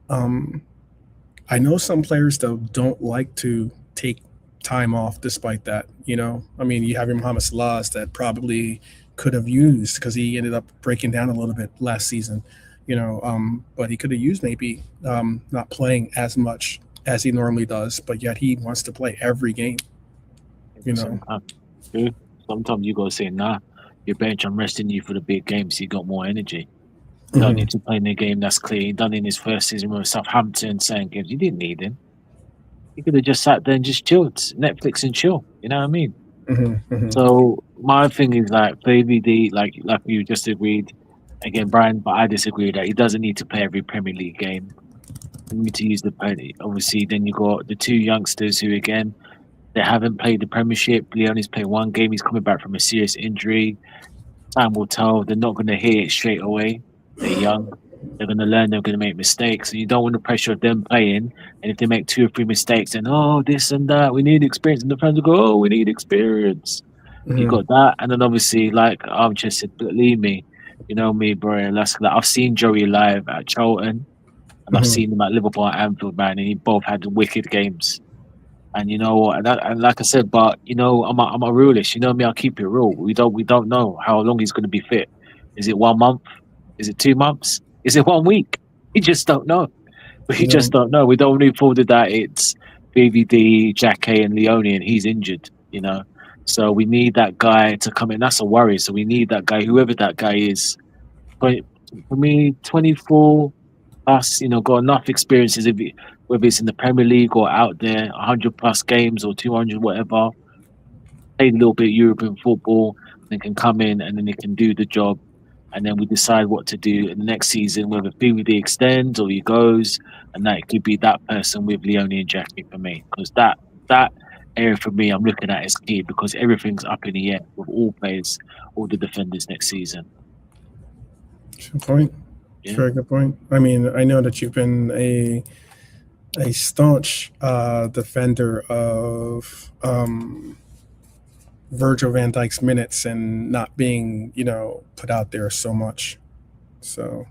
I know some players though don't like to take time off despite that. I mean, you have your Mohamed Salahs that probably could have used, because he ended up breaking down a little bit last season, but he could have used maybe not playing as much as he normally does, but yet he wants to play every game. Sometimes you gotta say, nah, your bench, I'm resting you for the big games so you got more energy. You don't need to play in a game that's clear. He done in his first season with Southampton, saying games. You didn't need him. You could have just sat there and just chilled, Netflix and chill. You know what I mean? So my thing is like PVD, like you just agreed again, Brian, but I disagree that he doesn't need to play every Premier League game. You need to use the penalty. Obviously, then you got the two youngsters who, again, they haven't played the Premiership. Leone's played one game. He's coming back from a serious injury. Time will tell. They're not going to hit it straight away. They're young. They're going to learn. They're going to make mistakes. And you don't want the pressure of them playing. And if they make 2 or 3 mistakes, then, this and that, we need experience. And the fans will go, we need experience. You got that. And then obviously, like I've just said, believe me, you know me, bro. I've seen Joey live at Charlton. And I've seen him at Liverpool at Anfield, man. And he both had wicked games. And you know what? And like I said, but I'm a realist. You know me, I'll keep it real. We don't know how long he's going to be fit. Is it 1 month? Is it 2 months? Is it 1 week? We just don't know. We just don't know. We don't move forward that it's BVD, Jacquet, and Leone, and he's injured. So we need that guy to come in. That's a worry. So we need that guy, whoever that guy is. But for me, 24 plus, got enough experiences, whether it's in the Premier League or out there, 100 plus games or 200, whatever. played a little bit of European football, and can come in and then they can do the job. And then we decide what to do in the next season, whether Thuy extends or he goes, and that could be that person with Leone and Jackie for me, because that area for me I'm looking at is key because everything's up in the air with all players, all the defenders next season. Good point. Yeah. Very good point. I mean, I know that you've been a staunch defender of Virgil van Dijk's minutes and not being, put out there so much. So,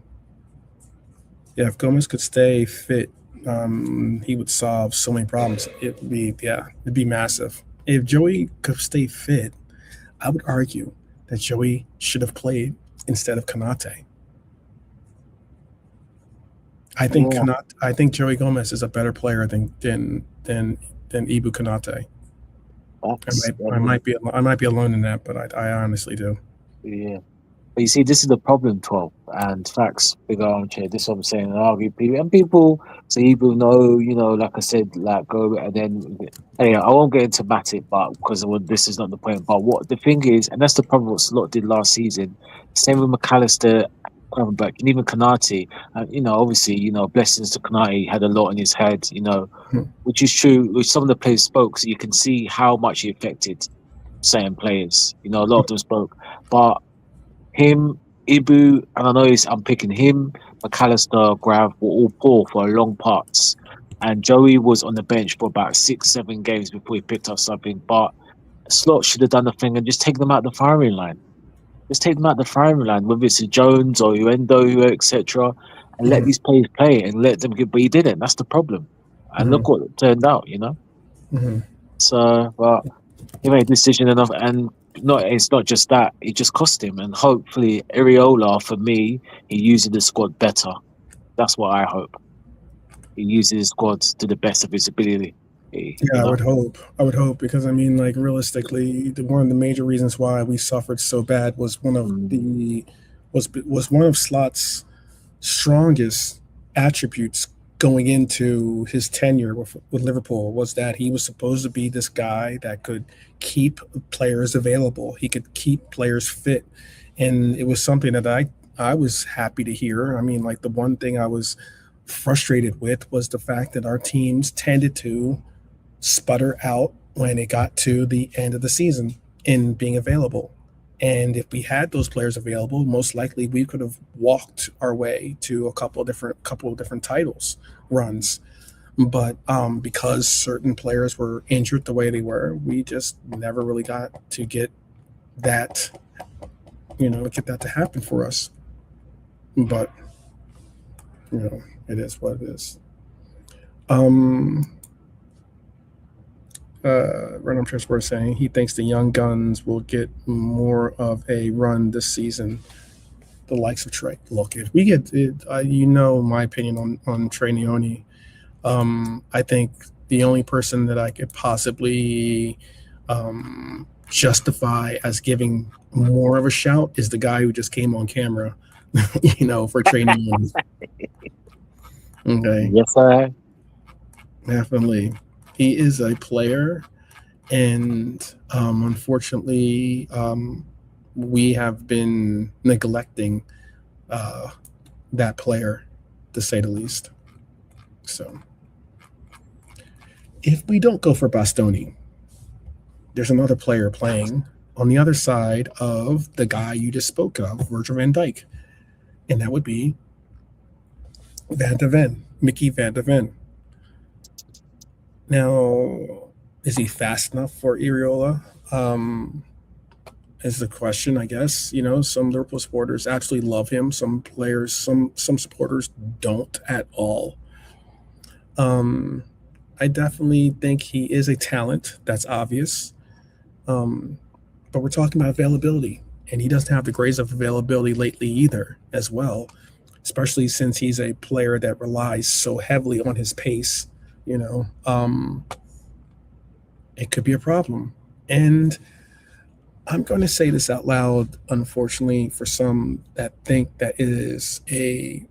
yeah, if Gomez could stay fit, he would solve so many problems. It'd be massive. If Joey could stay fit, I would argue that Joey should have played instead of Konate. I think Joey Gomez is a better player than Ibu Konate. I might be alone in that, but I honestly do. Yeah. But you see, this is the problem, 12, and facts, big armchair. This is what I'm saying, and argue people. And people say, Ibu, no, like I said, go, and then, anyway, I won't get into Matic, but because this is not the point. But what the thing is, and that's the problem what Slot did last season, same with McAllister, back, and even Konate, obviously, blessings to Konate, he had a lot in his head, which is true, which some of the players spoke, so you can see how much he affected certain players. A lot of them spoke, but him, Ibu, and I know I'm picking him, McAllister, Grav were all poor for long parts, and Joey was on the bench for about 6-7 games before he picked up something. But Slot should have done the thing and just take them out the firing line. Just take them out the firing line, whether it's Jones or Uendo, etc., and let these players play and let them get. But he didn't. That's the problem. And look what it turned out. So, but he made a decision enough, and it's not just that. It just cost him. And hopefully, Areola, for me, he uses the squad better. That's what I hope. He uses his squad to the best of his ability. Yeah, I would hope because realistically, one of the major reasons why we suffered so bad was one of Slot's strongest attributes going into his tenure with Liverpool was that he was supposed to be this guy that could keep players available. He could keep players fit, and it was something that I was happy to hear. I mean, the one thing I was frustrated with was the fact that our teams tended to sputter out when it got to the end of the season in being available. And if we had those players available, most likely we could have walked our way to a couple of different titles runs. But because certain players were injured the way they were, we just never really got to get that, to happen for us. But it is what it is. Random Transport saying he thinks the young guns will get more of a run this season. The likes of Trey. Look, if we get it, my opinion on Trey Neone. I think the only person that I could possibly justify as giving more of a shout is the guy who just came on camera, for Trey Neone. Okay. Yes, sir. Definitely. He is a player, and unfortunately, we have been neglecting that player, to say the least. So, if we don't go for Bastoni, there's another player playing on the other side of the guy you just spoke of, Virgil van Dijk, and that would be Van de Ven, Mickey Van de Ven. Now, is he fast enough for Areola? Is the question, I guess. Some Liverpool supporters absolutely love him. Some players, some supporters don't at all. I definitely think he is a talent. That's obvious. But we're talking about availability, and he doesn't have the grades of availability lately either, as well, especially since he's a player that relies so heavily on his pace. It could be a problem. And I'm going to say this out loud, unfortunately, for some that think that it is a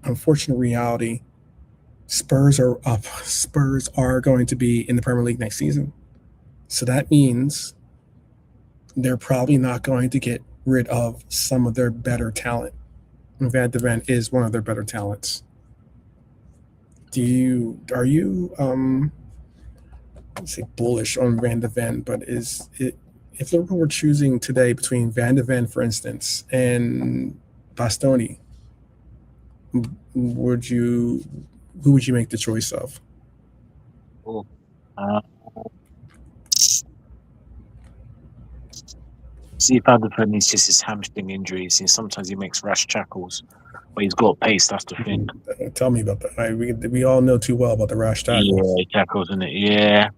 unfortunate reality. Spurs are up. Spurs are going to be in the Premier League next season. So that means they're probably not going to get rid of some of their better talent. Van de Ven is one of their better talents. Are you say bullish on Van de Ven, but is it, if Liverpool were choosing today between Van de Ven, for instance, and Bastoni, who would you make the choice of? Oh, see, Van de Ven is just his hamstring injuries, and sometimes he makes rash tackles, but he's got pace. That's the thing. Tell me about that. We all know too well about the rash tackles. Yeah, tackles, isn't it? Yeah.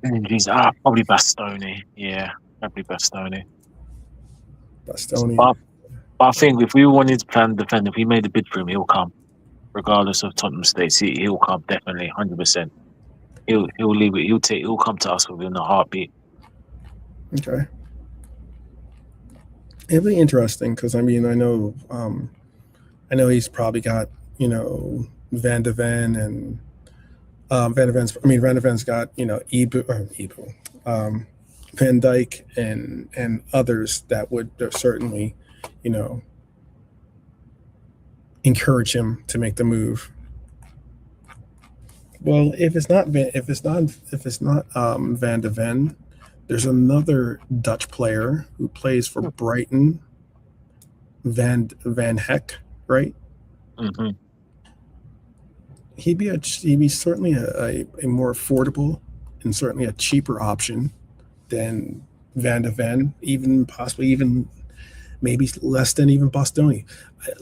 Injuries. Probably Bastoni. Yeah, probably Bastoni. But I think if we wanted to plan defend, if we made a bid for him, he'll come, regardless of Tottenham State. He'll come definitely, 100%. He'll leave it. He'll come to us within a heartbeat. Okay. It'll be interesting because I know he's probably got Van de Ven and Van de Ven's got Ibu, Van Dijk and others that would certainly encourage him to make the move. Well, if it's not Van de Ven, there's another Dutch player who plays for Brighton, Van Heck, right? Mm-hmm. He'd be certainly a more affordable and certainly a cheaper option than Van de Ven, possibly maybe less than even Bastoni.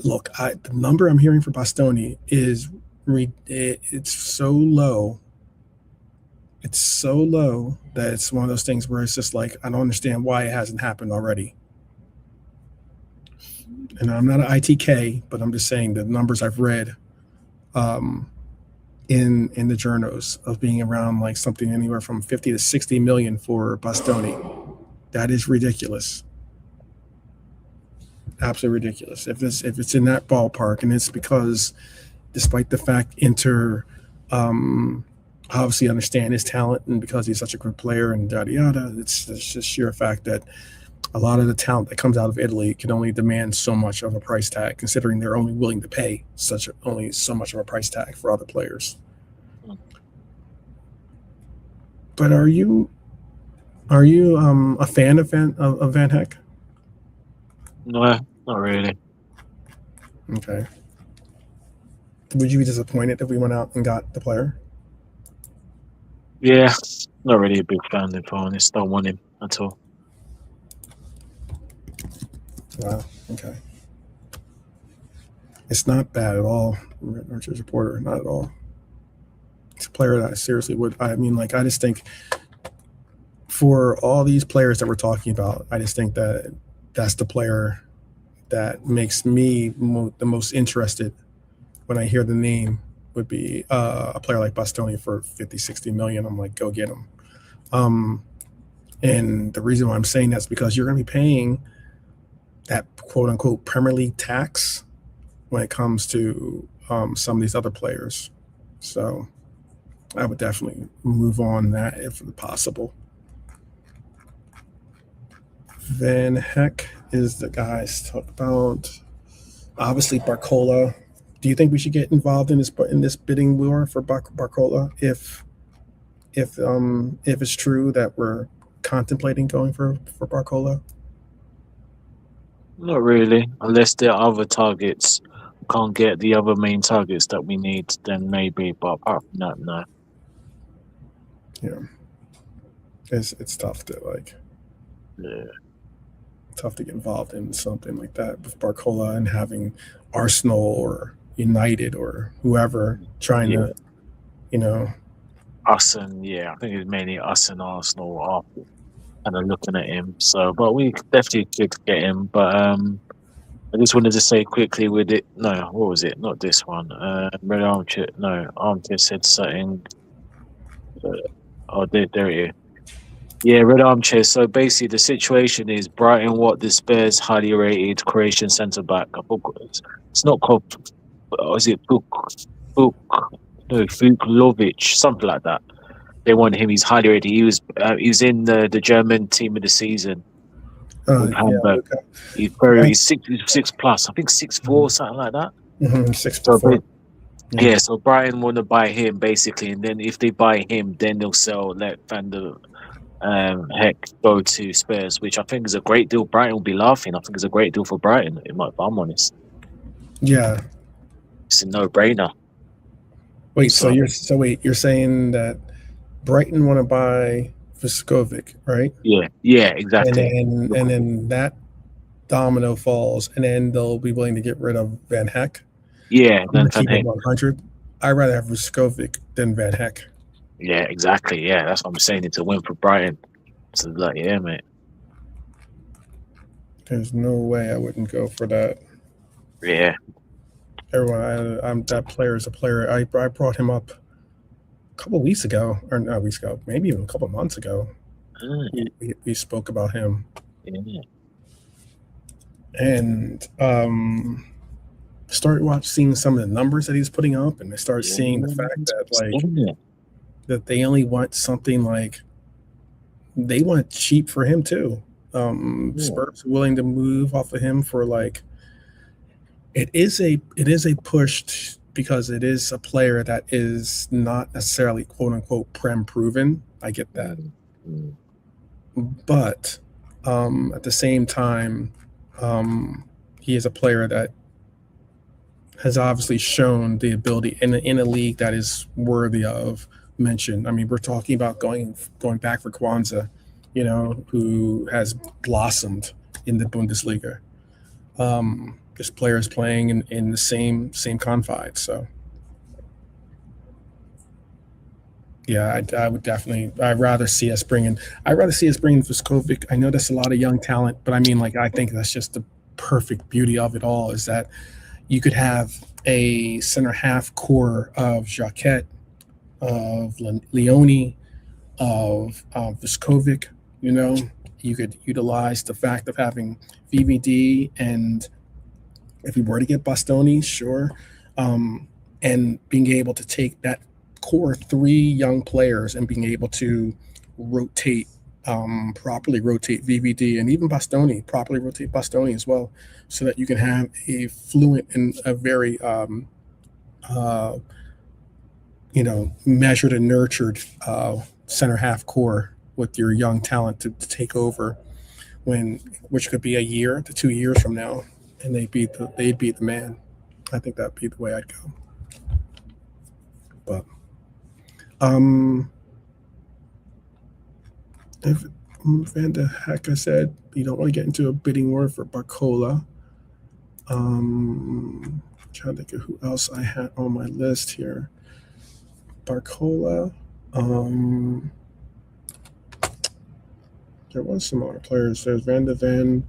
Look, the number I'm hearing for Bastoni is it's so low. It's so low that it's one of those things where it's just like, I don't understand why it hasn't happened already. And I'm not an ITK, but I'm just saying the numbers I've read in the journos of being around like something anywhere from 50 to 60 million for Bastoni. That is ridiculous. Absolutely ridiculous. If it's in that ballpark, and it's because despite the fact Inter obviously understand his talent and because he's such a good player and yada yada, it's just sheer fact that a lot of the talent that comes out of Italy can only demand so much of a price tag, considering they're only willing to pay only so much of a price tag for other players. But are you a fan of Van Heck? No, not really. Okay. Would you be disappointed if we went out and got the player? Yeah, not really a big fan, if I'm honest. Don't want him at all. Wow. Okay. It's not bad at all, Richard Porter. Not at all. It's a player that I seriously would. I just think for all these players that we're talking about, I just think that that's the player that makes me the most interested when I hear the name would be a player like Bastoni for 50, 60 million. I'm like, go get him. And the reason why I'm saying that's because you're going to be paying that quote unquote Premier League tax when it comes to some of these other players. So I would definitely move on that if possible. Van Heck is the guys talk about. Obviously, Barcola. Do you think we should get involved in this bidding war for Barcola if it's true that we're contemplating going for Barcola? Not really, unless there are other targets. Can't get the other main targets that we need, then maybe. But apart from that, no. Yeah, it's tough to tough to get involved in something like that with Barcola and having Arsenal or United or whoever trying to, Us and I think it's mainly us and Arsenal are kind of looking at him. So, but we definitely could get him. But I just wanted to say quickly with it. No, what was it? Not this one. Red Armchair. No, Armchair said something. There it is. Yeah, Red Armchair. So basically, the situation is Brighton want the Spurs highly rated Croatian centre back. It's not called. Is it Vuklovic? Something like that. They want him. He's highly rated. He was in the German team of the season with Yeah, Hamburg. okay. He's 6 plus. I think 6'4", something like that. 6'4". Yeah, so Brighton want to buy him basically, and then if they buy him, then they'll let Van der Heck go to Spurs, which I think is a great deal. Brighton will be laughing. I think it's a great deal for Brighton. If I'm honest, Yeah. it's a no-brainer. Wait, so you're saying that Brighton want to buy Vuskovic, right? Yeah, exactly. And then that domino falls, and then they'll be willing to get rid of Van Heck. Yeah, I'm gonna then keep Van it 100. I'd rather have Vuskovic than Van Heck. Yeah, exactly. Yeah, that's what I'm saying. It's a win for Brighton. So like, yeah, mate. There's no way I wouldn't go for that. Yeah. Everyone, that player is a player. I brought him up a couple weeks ago, or not weeks ago, maybe even a couple months ago. We spoke about him. Yeah. And started seeing some of the numbers that he's putting up, and I started seeing the fact that that they only want something like they want cheap for him too. Spurs are willing to move off of him for like it is a push because it is a player that is not necessarily quote unquote prem proven. I get that, but at the same time, he is a player that has obviously shown the ability in a league that is worthy of mention. I mean, we're talking about going back for Kwanzaa, who has blossomed in the Bundesliga. This player is playing in the same confines. So, yeah, I would definitely. I'd rather see us bringing Vuskovic. I know that's a lot of young talent, but I mean, like, I think that's just the perfect beauty of it all is that you could have a center half core of Jacquet, of Leone, of Vuskovic. You could utilize the fact of having VVD, and if we were to get Bastoni, sure, and being able to take that core 3 young players and being able to properly rotate VVD and even properly rotate Bastoni as well, so that you can have a fluent and a very measured and nurtured center half core with your young talent to take over which could be a year to 2 years from now, and they'd beat the man. I think that'd be the way I'd go. But if Van de Heck, I said you don't want to get into a bidding war for Barcola. Trying to think of who else I had on my list here. Barcola. There was some other players. There's Van de Ven,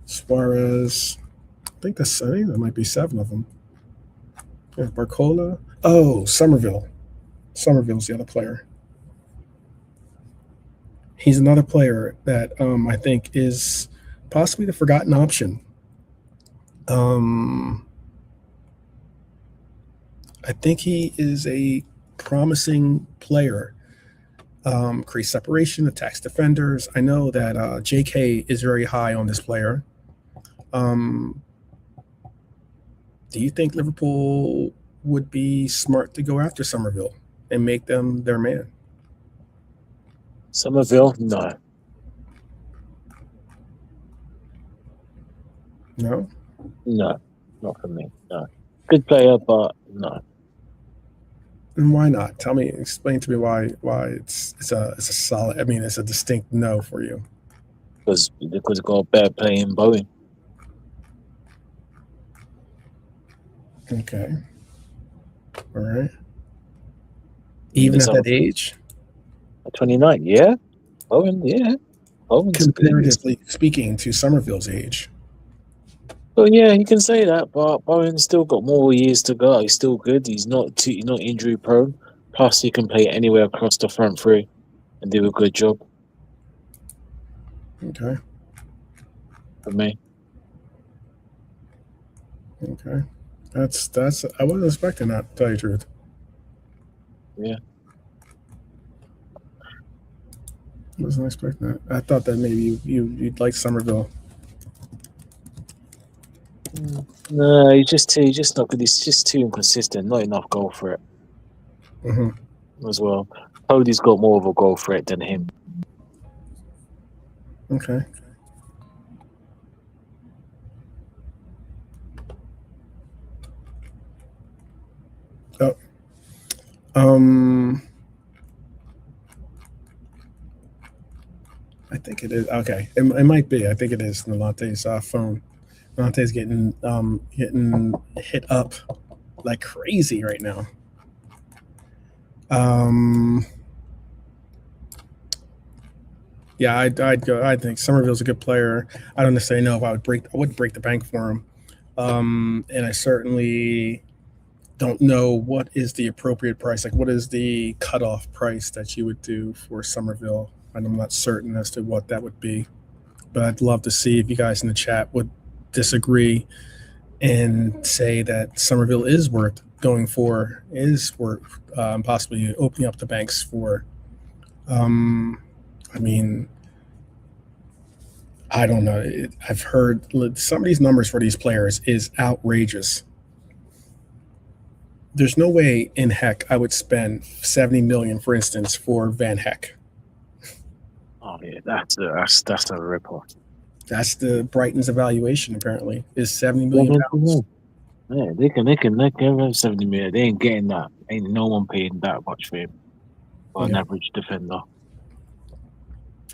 Suarez. I think there might be 7 of them. Yeah, Barcola. Oh, Somerville. Somerville's the other player. He's another player that I think is possibly the forgotten option. I think he is a promising player. Create separation, attacks defenders. I know that JK is very high on this player. Do you think Liverpool would be smart to go after Somerville and make them their man? Somerville? No. No? No, not for me. No. Good player, but no. And why not? Explain to me why it's a solid. I mean, it's a distinct no for you. Because it got a better play in Bowen. Okay. All right. Even at that age? At 29, yeah. Bowen, yeah. Bowen's comparatively speaking to Somerville's age. Well, yeah, you can say that, but Bowen's still got more years to go. He's still good. He's not injury prone. Plus, he can play anywhere across the front 3 and do a good job. Okay. For me. Okay. That's I wasn't expecting that, to tell you the truth. Yeah. Wasn't expecting that. I thought that maybe you'd like Somerville. No, he's just not good. He's just too inconsistent. Not enough goal threat as well. Cody's got more of a goal threat than him. Okay. Oh. I think it is. Okay. It might be. I think it is Nalante's phone. Nalante's getting hit up like crazy right now. Yeah, I'd go. I think Somerville's a good player. I don't necessarily know if I wouldn't break the bank for him. And I certainly don't know what is the appropriate price. Like, what is the cutoff price that you would do for Somerville? And I'm not certain as to what that would be. But I'd love to see if you guys in the chat would disagree and say that Somerville is worth going for, possibly opening up the banks for. I mean, I don't know. I've heard some of these numbers for these players is outrageous. There's no way in heck I would spend 70 million, for instance, for Van Heck. Oh yeah, that's a rip-off. That's the Brighton's evaluation. Apparently, is 70 million pounds. Yeah, they can have 70 million. They ain't getting that. Ain't no one paying that much for him for an average defender.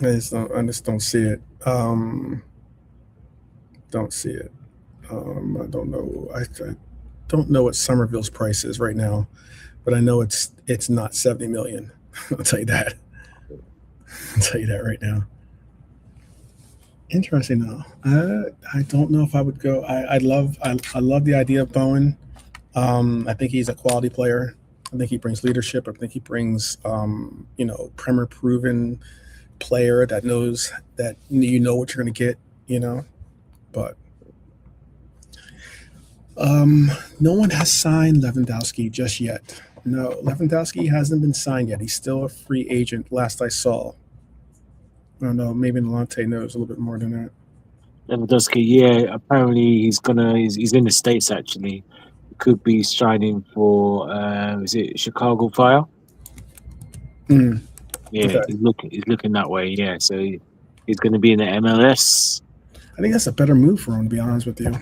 I just don't see it. Don't see it. I don't know. I don't know what Somerville's price is right now, but I know it's not 70 million. I'll tell you that. I'll tell you that right now. Interesting though. I don't know if I would go. I love the idea of Bowen. I think he's a quality player. I think he brings leadership. I think he brings Premier proven player that knows that you know what you're going to get, but no one has signed Lewandowski just yet. No, Lewandowski hasn't been signed yet. He's still a free agent last I saw. I don't know, maybe Nalante knows a little bit more than that. Lewandowski, yeah, apparently he's in the States actually. He could be signing for is it Chicago Fire? Yeah, okay. He's looking that way. Yeah, so he's going to be in the MLS. I think that's a better move for him, to be honest with you.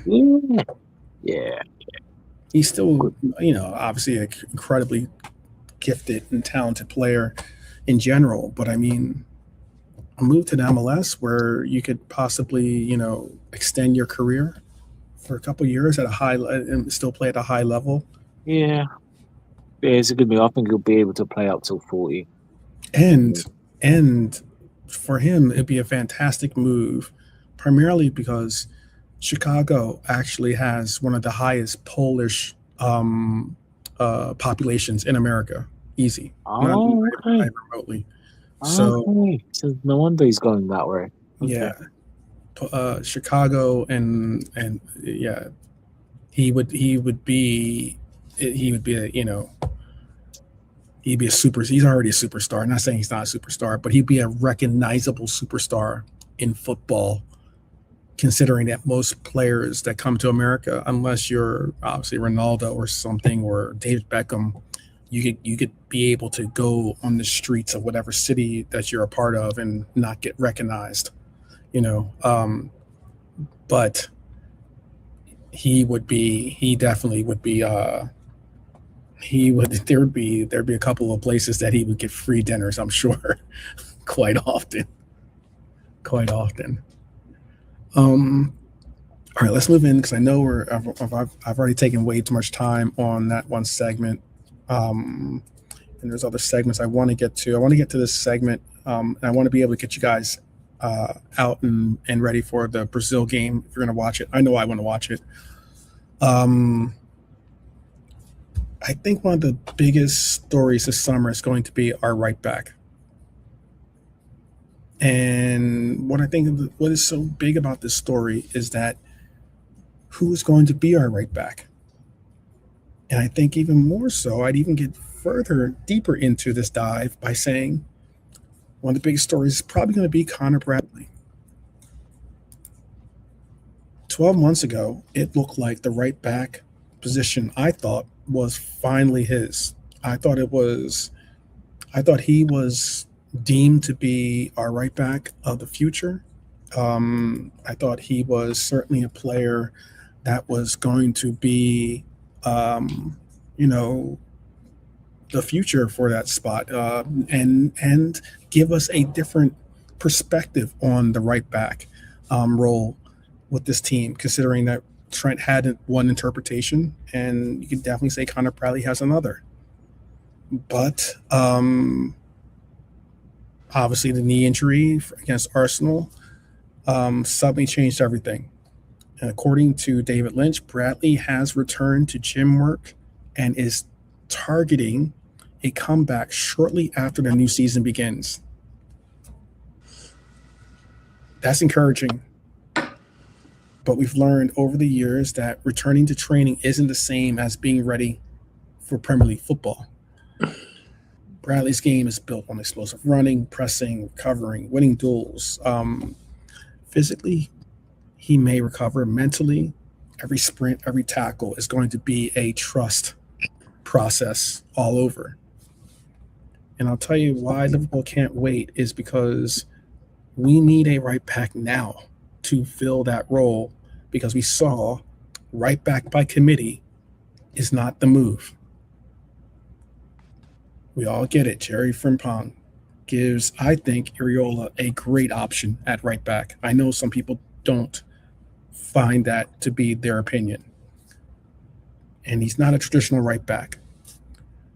Yeah. He's still, obviously an incredibly gifted and talented player in general. But I mean, a move to the MLS where you could possibly, extend your career for a couple of years at a high and still play at a high level. Yeah, it's a good move. I think he'll be able to play up till 40. And for him, it'd be a fantastic move, primarily because Chicago actually has one of the highest Polish populations in America. Easy. Oh, okay. Remotely. So no wonder he's going that way. Okay. Yeah. Chicago and yeah, he would be he's already a superstar. I'm not saying he's not a superstar, but he'd be a recognizable superstar in football, considering that most players that come to America, unless you're obviously Ronaldo or something or David Beckham, you could be able to go on the streets of whatever city that you're a part of and not get recognized, but there'd be a couple of places that he would get free dinners, I'm sure, quite often. All right, let's move in because I know I've already taken way too much time on that one segment. And there's other segments I want to get to. I want to get to this segment, and I want to be able to get you guys out and ready for the Brazil game if you're going to watch it. I know I want to watch it. I think one of the biggest stories this summer is going to be our right back. And what is so big about this story is that who's going to be our right back? And I think even more so, I'd even get deeper into this dive by saying One of the biggest stories is probably going to be Conor Bradley. 12 months ago, it looked like the right back position I thought was finally his. I thought he was deemed to be our right back of the future. I thought he was certainly a player that was going to be, you know, the future for that spot, and give us a different perspective on the right back role with this team, considering that Trent had one interpretation, and you could definitely say Conor Bradley has another. But obviously, the knee injury against Arsenal suddenly changed everything. And according to David Lynch, Bradley has returned to gym work and is targeting a comeback shortly after the new season begins. That's encouraging. But we've learned over the years that returning to training isn't the same as being ready for Premier League football. Bradley's game is built on explosive running, pressing, recovering, winning duels. Physically, he may recover. Mentally, every sprint, every tackle is going to be a trust process all over. And I'll tell you why Liverpool can't wait is because we need a right back now to fill that role, because we saw right back by committee is not the move. We all get it. Jerry Frimpong gives, I think, Iraola a great option at right back. I know some people don't find that to be their opinion. And he's not a traditional right back,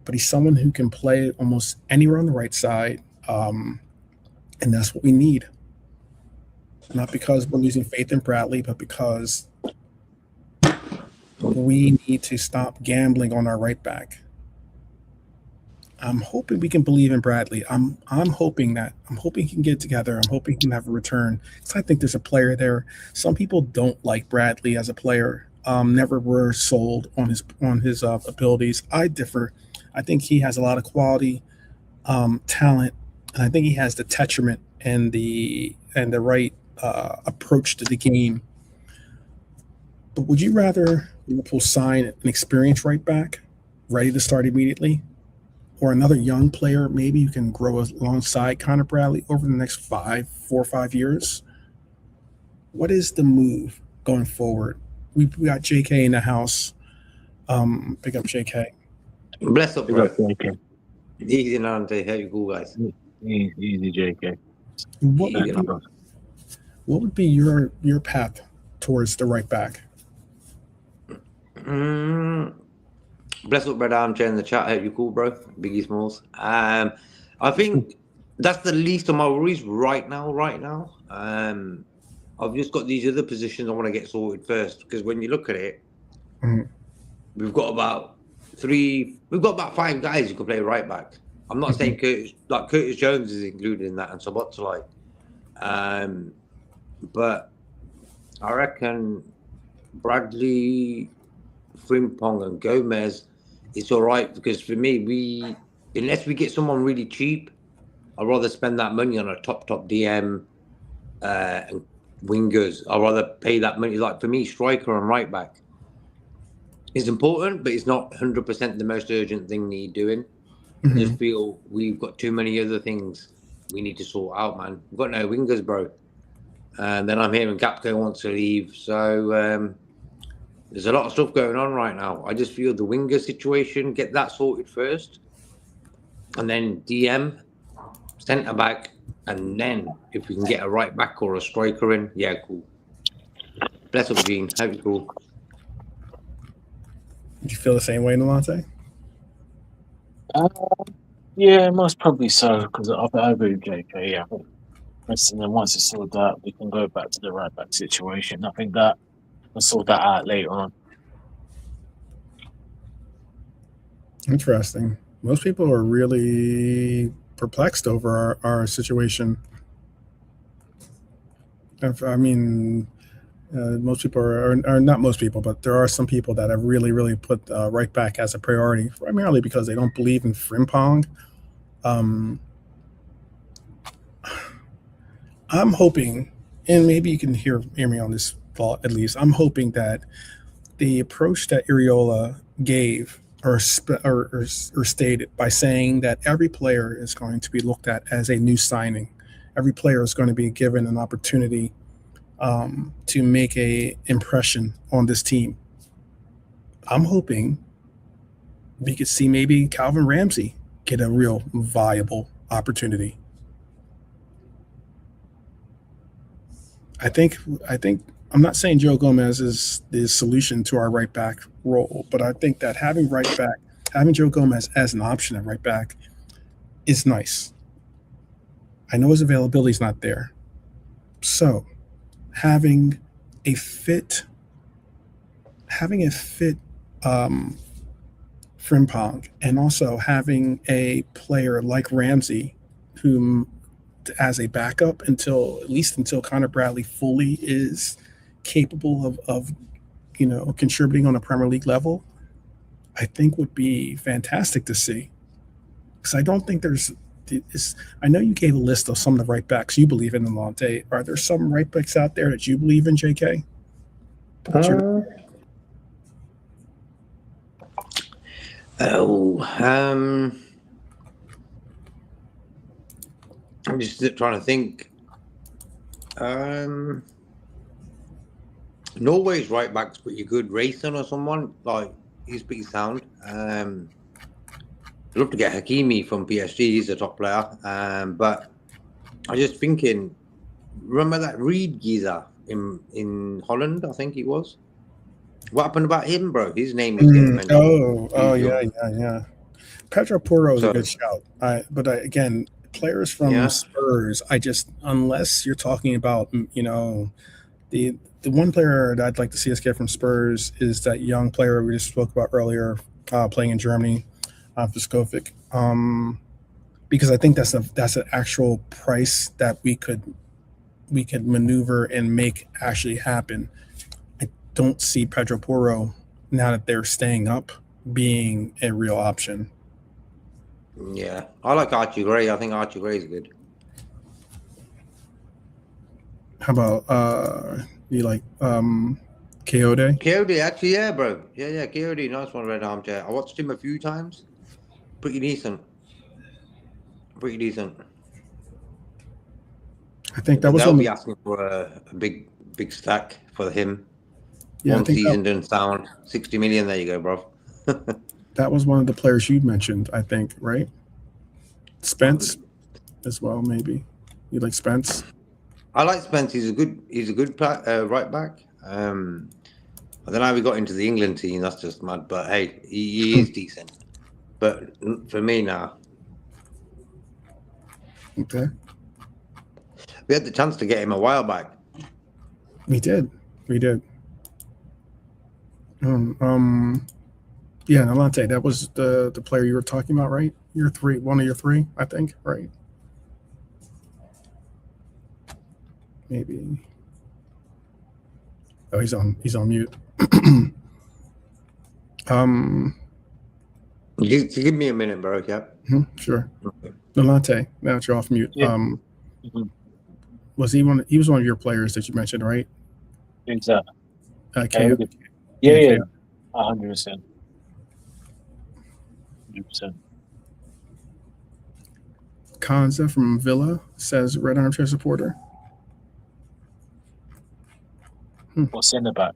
but he's someone who can play almost anywhere on the right side, and that's what we need. Not because we're losing faith in Bradley, but because we need to stop gambling on our right back. I'm hoping we can believe in Bradley. I'm hoping he can get together. I'm hoping he can have a return, because I think there's a player there. Some people don't like Bradley as a player. Never were sold on his abilities. I differ. I think he has a lot of quality, talent, and I think he has the temperament and the right approach to the game. But would you rather Liverpool sign an experienced right back, ready to start immediately, or another young player maybe you can grow alongside Conor Bradley over the next 4 or 5 years? What is the move going forward? We got JK in the house. Pick up JK. Bless up, bro. JK. Easy now, how you go, guys? Easy, JK. What would be your path towards the right back? Bless up, brother. I'm in the chat. Hope you cool, bro. Biggie Smalls. I think that's the least of my worries right now. I've just got these other positions I want to get sorted first, because when you look at it, we've got about 5 guys who can play right back. I'm not saying Curtis Jones is included in that, and Szoboszlai. But I reckon Bradley, Frimpong, and Gomez, it's all right, because for me, unless we get someone really cheap, I'd rather spend that money on a top DM and wingers. I'd rather pay that money. Like, for me, striker and right back is important, but it's not 100% the most urgent thing need doing. I just feel we've got too many other things we need to sort out, man. We've got no wingers, bro. And then I'm hearing Gapco wants to leave. So there's a lot of stuff going on right now. I just feel the winger situation, get that sorted first. And then DM, centre back. And then if we can get a right back or a striker in, yeah, cool. Bless up, Gene. Hope you cool. Do you feel the same way, Nolante? Yeah, most probably so, because I agree with JK. Yeah, and then once it's sorted out, we can go back to the right back situation. I think that we'll sort that out later on. Interesting. Most people are really perplexed over our situation. I mean, most people are not most people, but there are some people that have really put right back as a priority, primarily because they don't believe in Frimpong. I'm hoping, and maybe you can hear me on this thought at least. I'm hoping that the approach that Iriola gave or stated by saying that every player is going to be looked at as a new signing, every player is going to be given an opportunity to make a impression on this team. I'm hoping we could see maybe Calvin Ramsey get a real viable opportunity. I think I'm not saying Joe Gomez is the solution to our right back role, but I think that having Joe Gomez as an option at right back is nice. I know his availability is not there. So having a fit Frimpong, and also having a player like Ramsey whom as a backup until Conor Bradley fully is capable of contributing on a Premier League level, I think would be fantastic to see. Because I don't think I know you gave a list of some of the right backs you believe in, Alante. Are there some right backs out there that you believe in, JK? I'm just trying to think. Norway's right back's pretty good. Rayson or someone, like, he's pretty sound. I'd love to get Hakimi from PSG. He's a top player. But I'm just thinking, remember that Reed geezer in Holland, I think he was? What happened about him, bro? His name was getting mentioned. Yeah. Pedro Porro is a good shout. But again, players from Spurs, unless you're talking about, the one player that I'd like to see us get from Spurs is that young player we just spoke about earlier, playing in Germany, Viskovic. Because I think that's an actual price that we could maneuver and make actually happen. I don't see Pedro Porro, now that they're staying up, being a real option. Yeah, I like Archie Gray. I think Archie Gray is good. How about you like Coyote? Coyote, actually, yeah, bro. Yeah, Coyote, nice one, Red Armchair. I watched him a few times. Pretty decent. I think that was they'll be asking for a big stack for him. Yeah, one season didn't sound 60 million. There you go, bro. That was one of the players you mentioned, I think, right? Spence as well, maybe. You like Spence? I like Spence. He's a good right back. I don't know how we got into the England team. That's just mad. But hey, he is decent. But for me now. Okay. We had the chance to get him a while back. We did. Yeah, Alante, that was the player you were talking about, right? One of your three, I think, right? Maybe. Oh, he's on mute. Give me a minute, bro. Yeah. Sure. Alante, now that you're off mute. Yeah. Was he one? He was one of your players that you mentioned, right? Exactly. Yeah. 100%. 100%. Kanza from Villa says Red Armchair supporter. What's in the back?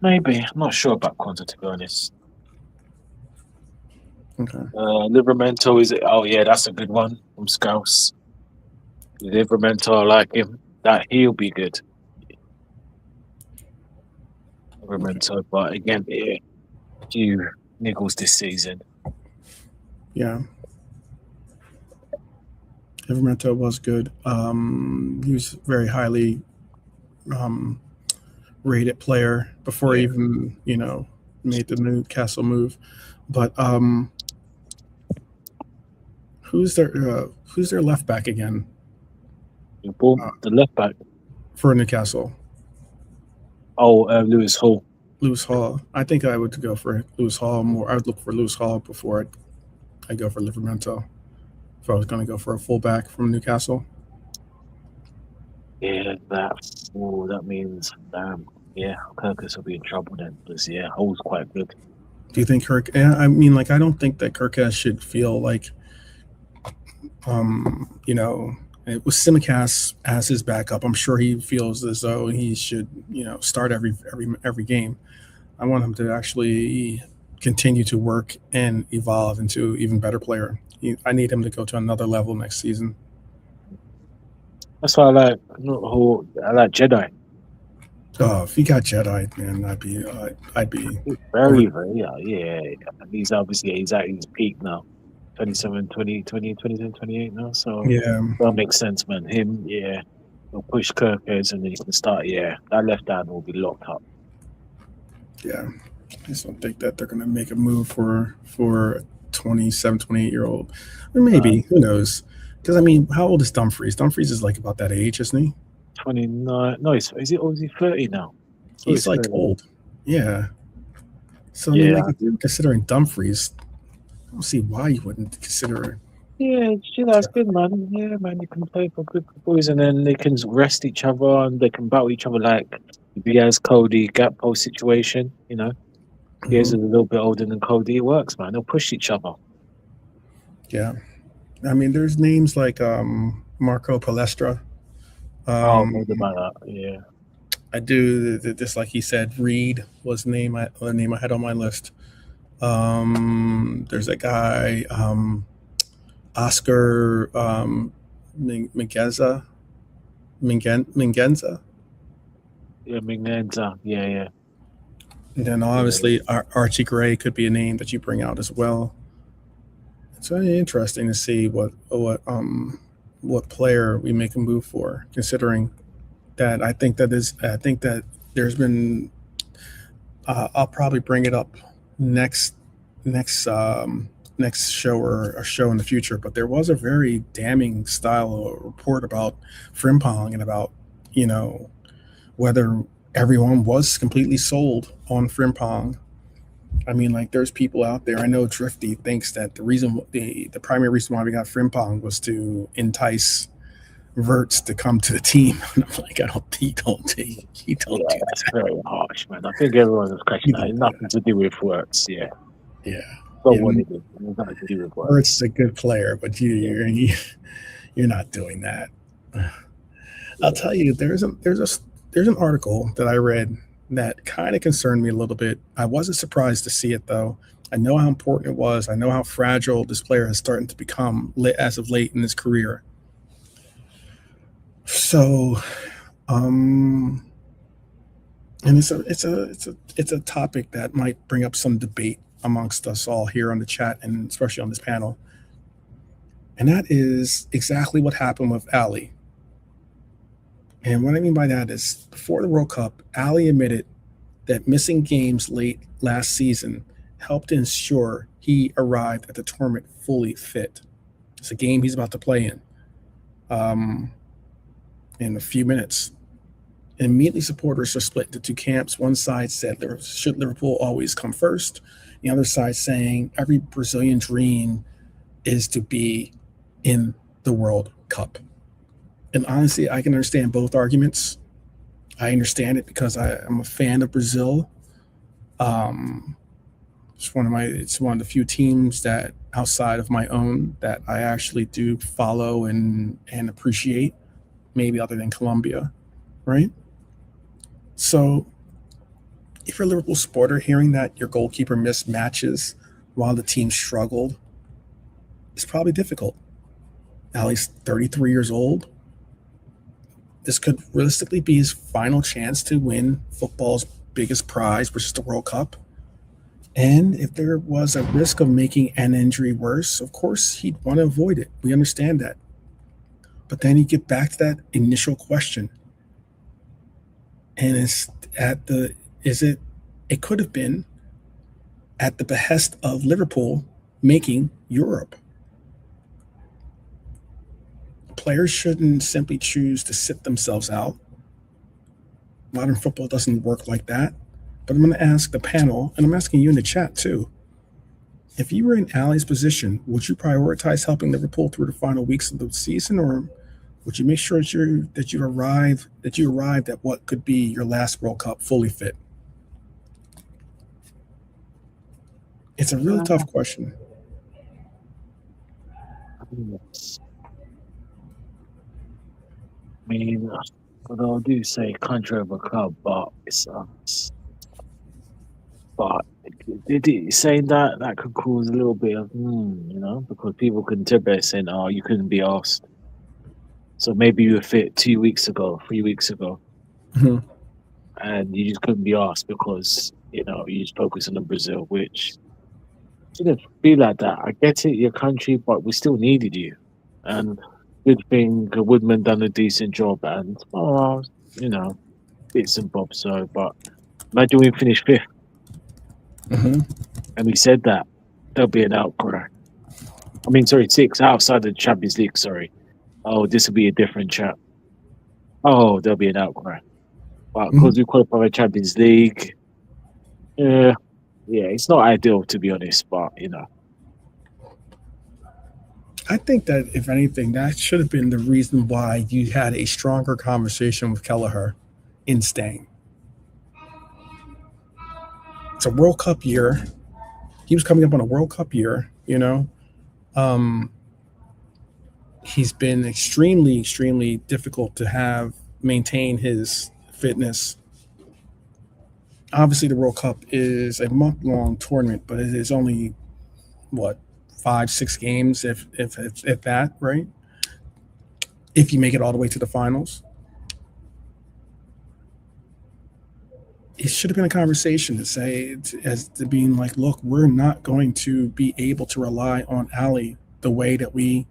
Maybe. I'm not sure about Quanta, to be honest. Okay. Livramento, is it? Oh, yeah, that's a good one from Scouse. Livramento, I like him. That he'll be good. Livramento, but again, a few niggles this season. Yeah. Livramento was good. He was very highly rated player before he even, made the Newcastle move. But who's their left back again? The left back for Newcastle. Oh, Lewis Hall. Lewis Hall. I think I would go for Lewis Hall more. I would look for Lewis Hall before I'd go for Livramento if I was going to go for a fullback from Newcastle. Yeah, that means Kirkus will be in trouble then, because Hull's quite good. Do you think Kirk? I mean, like, I don't think that Kirk should feel like, it was Simicast as his backup. I'm sure he feels as though he should, start every game. I want him to actually continue to work and evolve into an even better player. I need him to go to another level next season. That's why I like Jedi. Oh, if he got Jedi, man, I'd be very, very, He's obviously he's at his peak now. 27, 20, 27, 28 now. So that makes sense, man. Him, he'll push Kirkers and then he can start. That left hand will be locked up. Yeah, I just don't think that they're going to make a move for a 27, 28-year-old. Or maybe, who knows? Because, I mean, how old is Dumfries? Dumfries is like about that age, isn't he? 29. No, is he 30 now? He's like 30. Old. Yeah. So, I mean, like, if you're considering Dumfries, I don't see why you wouldn't consider it. Yeah, that's good, man. Yeah, man, you can play for good boys and then they can rest each other and they can battle each other like Diaz, Cody, gap post situation, Diaz is a little bit older than Cody. It works, man. They'll push each other. Yeah. I mean, there's names like Marco Palestra. About that, yeah. I do just like he said. Reed was the name I had on my list. There's a guy, Oscar Mingenza. Yeah, Mingenza. Yeah. And then obviously Archie Gray could be a name that you bring out as well. It's very interesting to see what player we make a move for, considering that I think that there's been I'll probably bring it up next show or a show in the future, but there was a very damning style of report about Frimpong and about whether everyone was completely sold on Frimpong. I mean, like, there's people out there. I know Drifty thinks that the primary reason why we got Frimpong was to entice Verts to come to the team. And I'm like, he don't do that's very harsh, man. I think everyone is catching that. It's nothing to do with Verts, yeah. But what it is, it's nothing to do with Verts. Verts is a good player, but you're not doing that. I'll tell you, there's an article that I read that kind of concerned me a little bit. I wasn't surprised to see it, though. I know how important it was. I know how fragile this player has started to become as of late in his career. So, and it's a topic that might bring up some debate amongst us all here on the chat and especially on this panel. And that is exactly what happened with Ali. And what I mean by that is, before the World Cup, Ali admitted that missing games late last season helped ensure he arrived at the tournament fully fit. It's a game he's about to play in a few minutes. And immediately supporters are split into two camps. One side said, should Liverpool always come first? The other side saying every Brazilian dream is to be in the World Cup. And honestly, I can understand both arguments. I understand it because I'm a fan of Brazil. It's one of the few teams that outside of my own that I actually do follow and appreciate, maybe other than Colombia, right? So if you're a Liverpool supporter, hearing that your goalkeeper missed matches while the team struggled, it's probably difficult. Ali's 33 years old. This could realistically be his final chance to win football's biggest prize, which is the World Cup. And if there was a risk of making an injury worse, of course, he'd want to avoid it. We understand that. But then you get back to that initial question. And it could have been at the behest of Liverpool making Europe. Players shouldn't simply choose to sit themselves out. Modern football doesn't work like that. But I'm going to ask the panel, and I'm asking you in the chat too. If you were in Ali's position, would you prioritize helping Liverpool through the final weeks of the season, or would you make sure that you arrived at what could be your last World Cup fully fit? It's a really tough question. I mean, although I do say country over club, but but saying that could cause a little bit of because people can interpret saying, "Oh, you couldn't be asked." So maybe you were fit 2 weeks ago, 3 weeks ago, Mhm. and you just couldn't be asked because you just focus on the Brazil, which shouldn't be like that. I get it, your country, but we still needed you, and good thing Woodman done a decent job, and bits and bobs. So, but imagine we finish fifth, Mhm. and we said that there'll be an outcry. I mean, sorry, six outside the Champions League. Sorry. Oh, this will be a different chat. Oh, there'll be an outcry. But because we qualify for Champions League, yeah, it's not ideal to be honest. But I think that if anything, that should have been the reason why you had a stronger conversation with Kelleher in staying. It's a World Cup year. He was coming up on a World Cup year, He's been extremely, extremely difficult to maintain his fitness. Obviously, the World Cup is a month-long tournament, but it is only, 5-6 games, if that, right? If you make it all the way to the finals. It should have been a conversation to say, as to being like, look, we're not going to be able to rely on Ali the way that we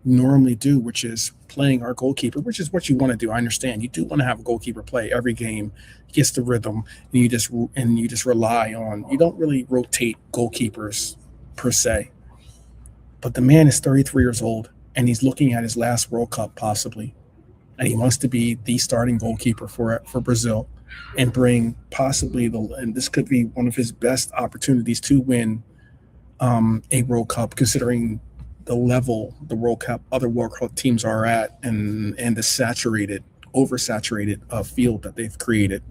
normally do, which is playing our goalkeeper, which is what you want to do. I understand you do want to have a goalkeeper play every game, gets the rhythm, and you just rely on. You don't really rotate goalkeepers per se, but the man is 33 years old and he's looking at his last World Cup possibly, and he wants to be the starting goalkeeper for Brazil and bring possibly and this could be one of his best opportunities to win a World Cup, considering the level the other World Cup teams are at, and the oversaturated field that they've created.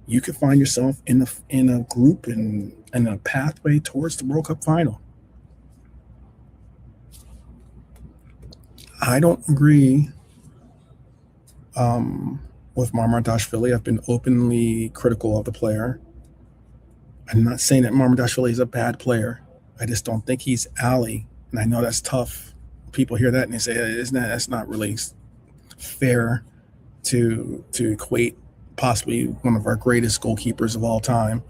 You could find yourself in a group and a pathway towards the World Cup final. I don't agree with Marmardashvili. I've been openly critical of the player. I'm not saying that Marmardashvili is a bad player. I just don't think he's Ali. And I know that's tough. People hear that and they say, that's not really fair to equate possibly one of our greatest goalkeepers of all time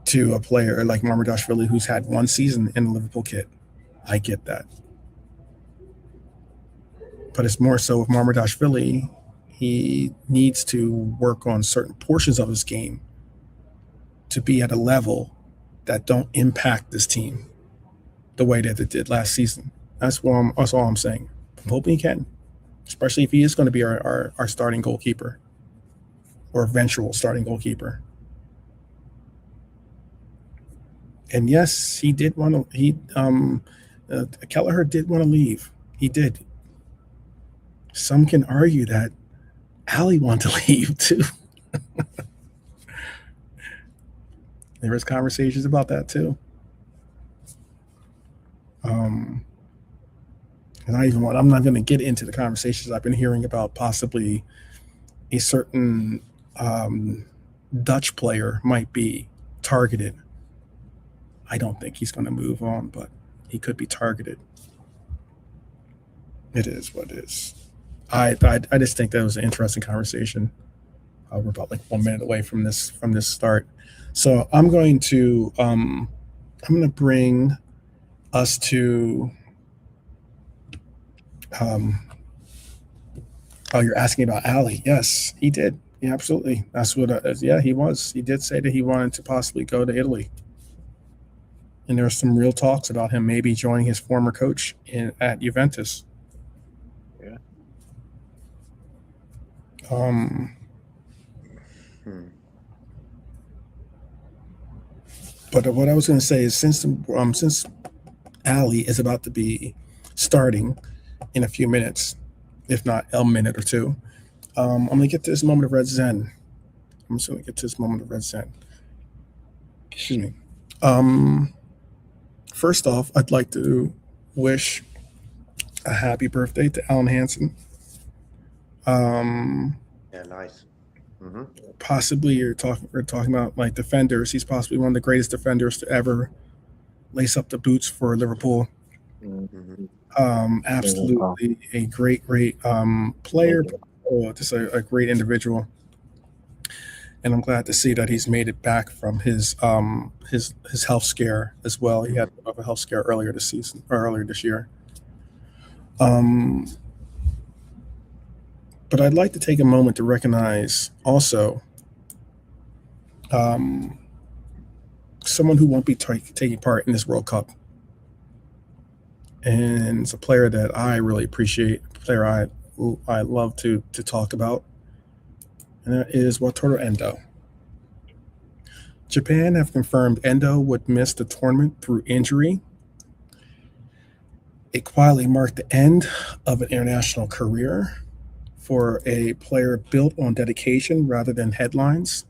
to a player like Marmardashvili, who's had one season in the Liverpool kit. I get that. But it's more so with Marmardashvili, he needs to work on certain portions of his game to be at a level that don't impact this team the way that it did last season. That's all I'm saying. I'm hoping he can, especially if he is going to be our starting goalkeeper or eventual starting goalkeeper. And yes, he did want to. Kelleher did want to leave. He did. Some can argue that Ali wanted to leave too. There was conversations about that too. I'm not going to get into the conversations I've been hearing about possibly a certain Dutch player might be targeted. I don't think he's going to move on, but he could be targeted. It is what it is. I just think that was an interesting conversation. We're about 1 minute away from this start, so I'm going to bring us to. Oh, you're asking about Ali? Yes, he did. Yeah, absolutely. That's what. He was. He did say that he wanted to possibly go to Italy, and there are some real talks about him maybe joining his former coach at Juventus. Yeah. But what I was going to say is since Ali is about to be starting in a few minutes, if not a minute or two, I'm going to get to this moment of Reds Zen. I'm just going to get to this moment of Reds Zen. Excuse me. First off, I'd like to wish a happy birthday to Alan Hansen. Yeah, nice. Mm-hmm. Possibly we're talking about like defenders. He's possibly one of the greatest defenders to ever lace up the boots for Liverpool. Mm-hmm. Absolutely a great player, just a great individual. And I'm glad to see that he's made it back from his health scare as well. He had a health scare earlier this year. But I'd like to take a moment to recognize also someone who won't be taking part in this World Cup. And it's a player that I really appreciate, a player I love to talk about, and that is Wataru Endo. Japan have confirmed Endo would miss the tournament through injury. It quietly marked the end of an international career for a player built on dedication rather than headlines.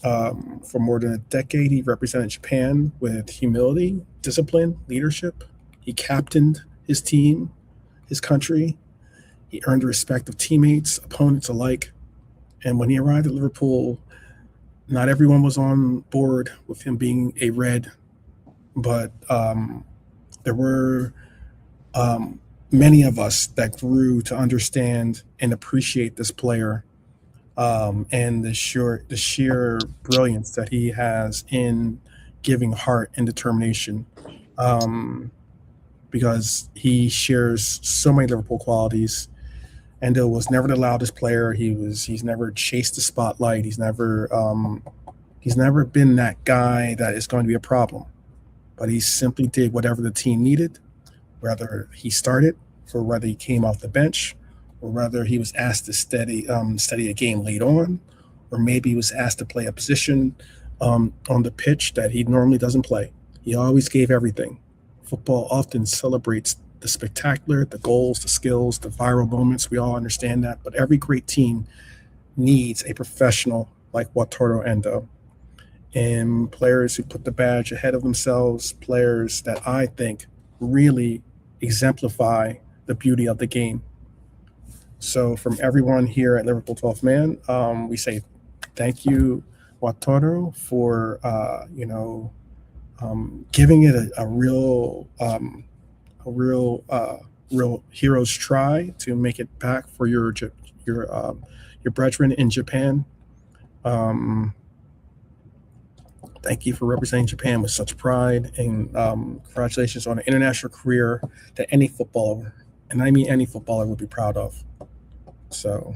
For more than a decade, he represented Japan with humility, discipline, leadership. He captained his team, his country. He earned the respect of teammates, opponents alike. And when he arrived at Liverpool, not everyone was on board with him being a Red, but there were many of us that grew to understand and appreciate this player and the sheer brilliance that he has in giving heart and determination, because he shares so many Liverpool qualities. Endo was never the loudest player. He's never chased the spotlight. He's never been that guy that is going to be a problem. But he simply did whatever the team needed, whether he started or whether he came off the bench, or whether he was asked to study a game late on, or maybe he was asked to play a position on the pitch that he normally doesn't play. He always gave everything. Football often celebrates the spectacular, the goals, the skills, the viral moments. We all understand that. But every great team needs a professional like Wataru Endo. And players who put the badge ahead of themselves, players that I think really exemplify the beauty of the game. So from everyone here at Liverpool 12th Man, we say thank you, Wataru, for giving it a real hero's try to make it back for your brethren in Japan. Thank you for representing Japan with such pride, and congratulations on an international career that any footballer, and I mean any footballer, would be proud of. So,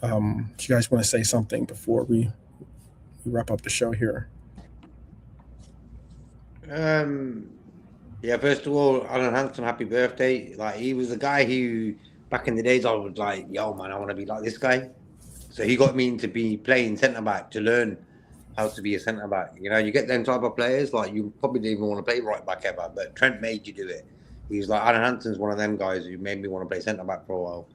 do you guys want to say something before we wrap up the show here? Yeah, first of all, Alan Hansen, happy birthday. Like, he was the guy who, back in the days, I was like, yo, man, I want to be like this guy. So he got me into playing centre-back to learn how to be a centre-back. You know, you get them type of players, like, you probably didn't even want to play right-back ever, but Trent made you do it. He's like, Alan Hansen's one of them guys who made me want to play centre-back for a while.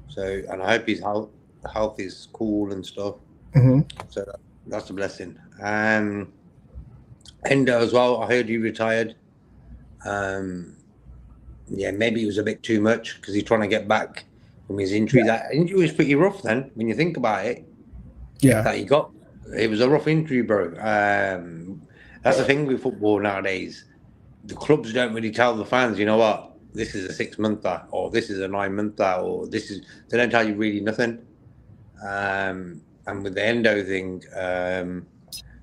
So, and I hope his health is cool and stuff. Mm-hmm. So that's a blessing. Endo as well, I heard he retired. Yeah, maybe it was a bit too much because he's trying to get back from his injury. Yeah. That injury was pretty rough then, when you think about it. Yeah. That he got. It was a rough injury, bro. That's the thing with football nowadays. The clubs don't really tell the fans, you know what, this is a 6-monther, or this is a 9-monther, or this is. They don't tell you really nothing. And with the Endo thing,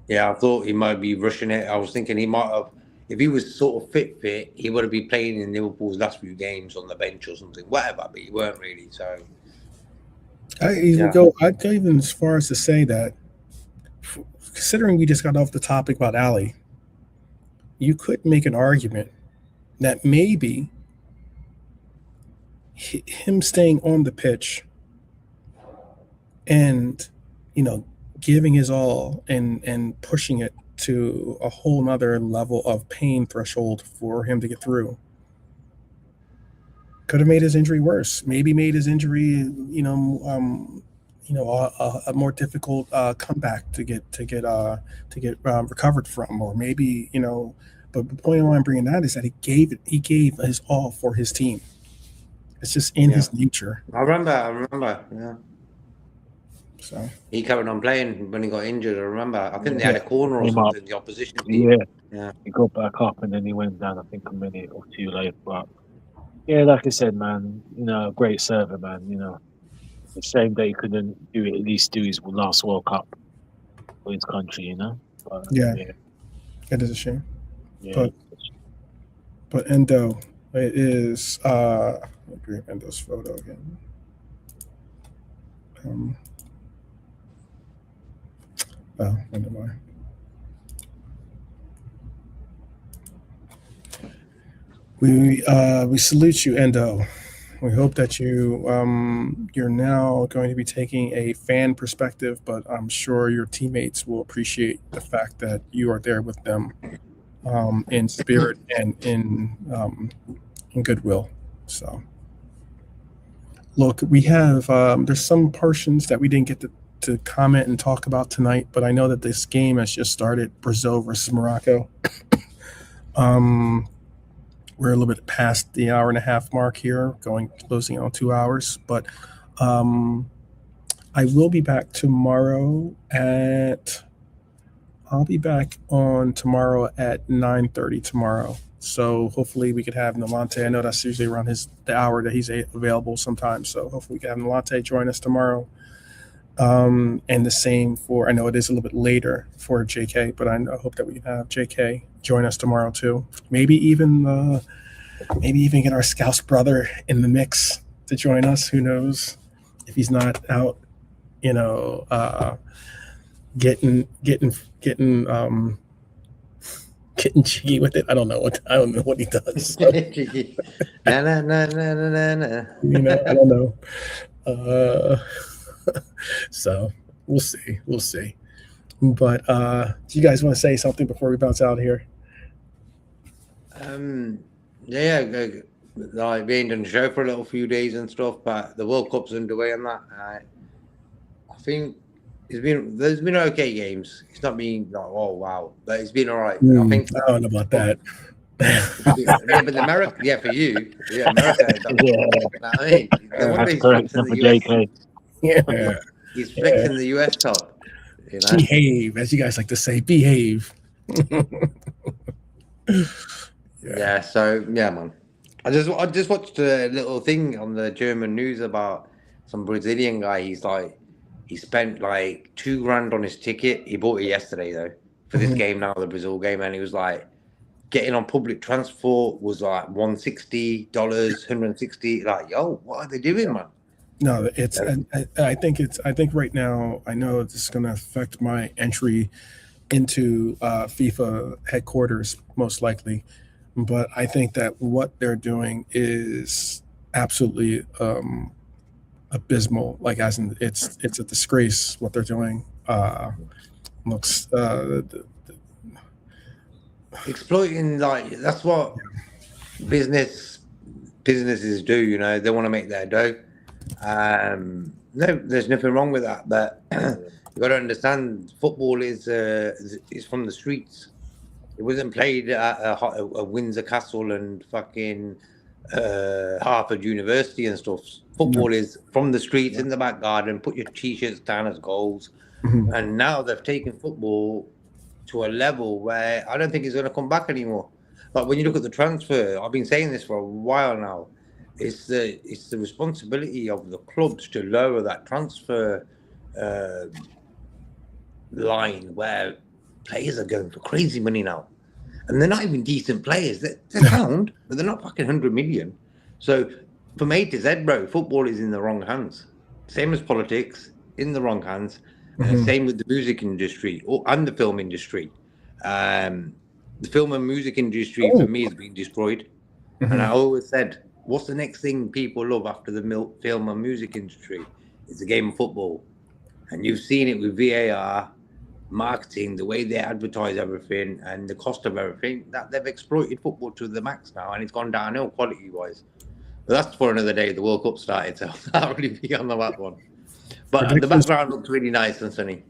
yeah, I thought he might be rushing it. I was thinking he might have, if he was sort of fit, he would have been playing in Liverpool's last few games on the bench or something, whatever. But he weren't really. So I'd go even as far as to say that, considering we just got off the topic about Ali, you could make an argument that maybe him staying on the pitch and, giving his all and pushing it to a whole nother level of pain threshold for him to get through. Could have made his injury worse. Maybe made his injury, a more difficult comeback to get recovered from, or maybe, But the point why I'm bringing that is that he gave his all for his team. It's just in his nature. I remember. Yeah. So he carried on playing when he got injured. I remember. I think they had a corner or something. The opposition team. Yeah. He got back up and then he went down. I think a minute or two later. But yeah, like I said, man, great server, man. It's a shame that he couldn't at least do his last World Cup for his country. But, it is a shame. Yeah. But Endo, it is. Let me bring up Endo's photo again. Never mind. We salute you, Endo. We hope that you're now going to be taking a fan perspective, but I'm sure your teammates will appreciate the fact that you are there with them in spirit and in goodwill. So, look, we have there's some portions that we didn't get to comment and talk about tonight, but I know that this game has just started. Brazil versus Morocco. We're a little bit past the hour and a half mark here, closing on 2 hours. But I will be back tomorrow I'll be back on tomorrow at 9:30 tomorrow. So hopefully we could have Nalante. I know that's usually around the hour that he's available sometimes. So hopefully we can have Nalante join us tomorrow. And the same I know it is a little bit later for JK, but I hope that we can have JK join us tomorrow too. Maybe even get our Scouse brother in the mix to join us. Who knows if he's not out, getting jiggy with it. I don't know what he does. So. No. I don't know. So we'll see. But do you guys want to say something before we bounce out here? Like being on the show for a little few days and stuff, but the World Cup's underway and that. I think there's been okay games. It's not been like, oh wow, but it's been all right. I think I don't know about that. But America, for you, America. I mean, that's correct. For JK. Yeah, he's flexing the US top. Behave, as you guys like to say, behave. So man. I just watched a little thing on the German news about some Brazilian guy. He spent like $2,000 on his ticket. He bought it yesterday though for this game now, the Brazil game, and he was like getting on public transport was like $160, $160. Like, yo, what are they doing, man? No, it's. I think right now I know it's going to affect my entry into FIFA headquarters most likely, but I think that what they're doing is absolutely abysmal. Like, as in, it's a disgrace what they're doing. Looks exploiting, like that's what businesses do. They want to make their dough. No, there's nothing wrong with that, but you got to understand, football is from the streets. It wasn't played at a Windsor Castle and fucking Harvard University and stuff. Football is from the streets, in the back garden. Put your t-shirts down as goals, and now they've taken football to a level where I don't think it's going to come back anymore. Like when you look at the transfer, I've been saying this for a while now. It's the responsibility of the clubs to lower that transfer line where players are going for crazy money now, and they're not even decent players. They're sound, but they're not fucking 100 million. So from A to Z, bro, football is in the wrong hands. Same as politics, in the wrong hands. Same with the music industry and the film industry. The film and music industry for me has been destroyed. And I always said, what's the next thing people love after the film and music industry? It's the game of football. And you've seen it with VAR, marketing, the way they advertise everything, and the cost of everything, that they've exploited football to the max now, and it's gone downhill quality-wise. But that's for another day. The World Cup started, so I can't really be on that one. But the background looks really nice and sunny.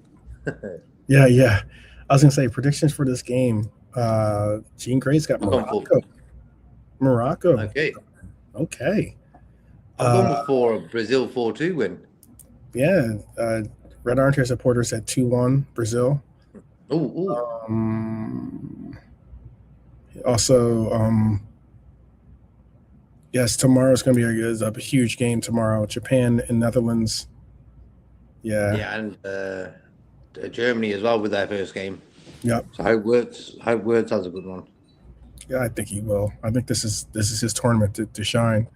Yeah. I was gonna say predictions for this game. Gene Gray's got Morocco. Okay. I'm going for a Brazil 4-2 win. Yeah. Red Armchair supporters at 2-1 Brazil. Ooh. Also, yes, tomorrow's going to be a huge game tomorrow. Japan and Netherlands. Yeah, and Germany as well with their first game. Yep. So Hope Words has a good one. Yeah, I think he will. I think this is his tournament to shine.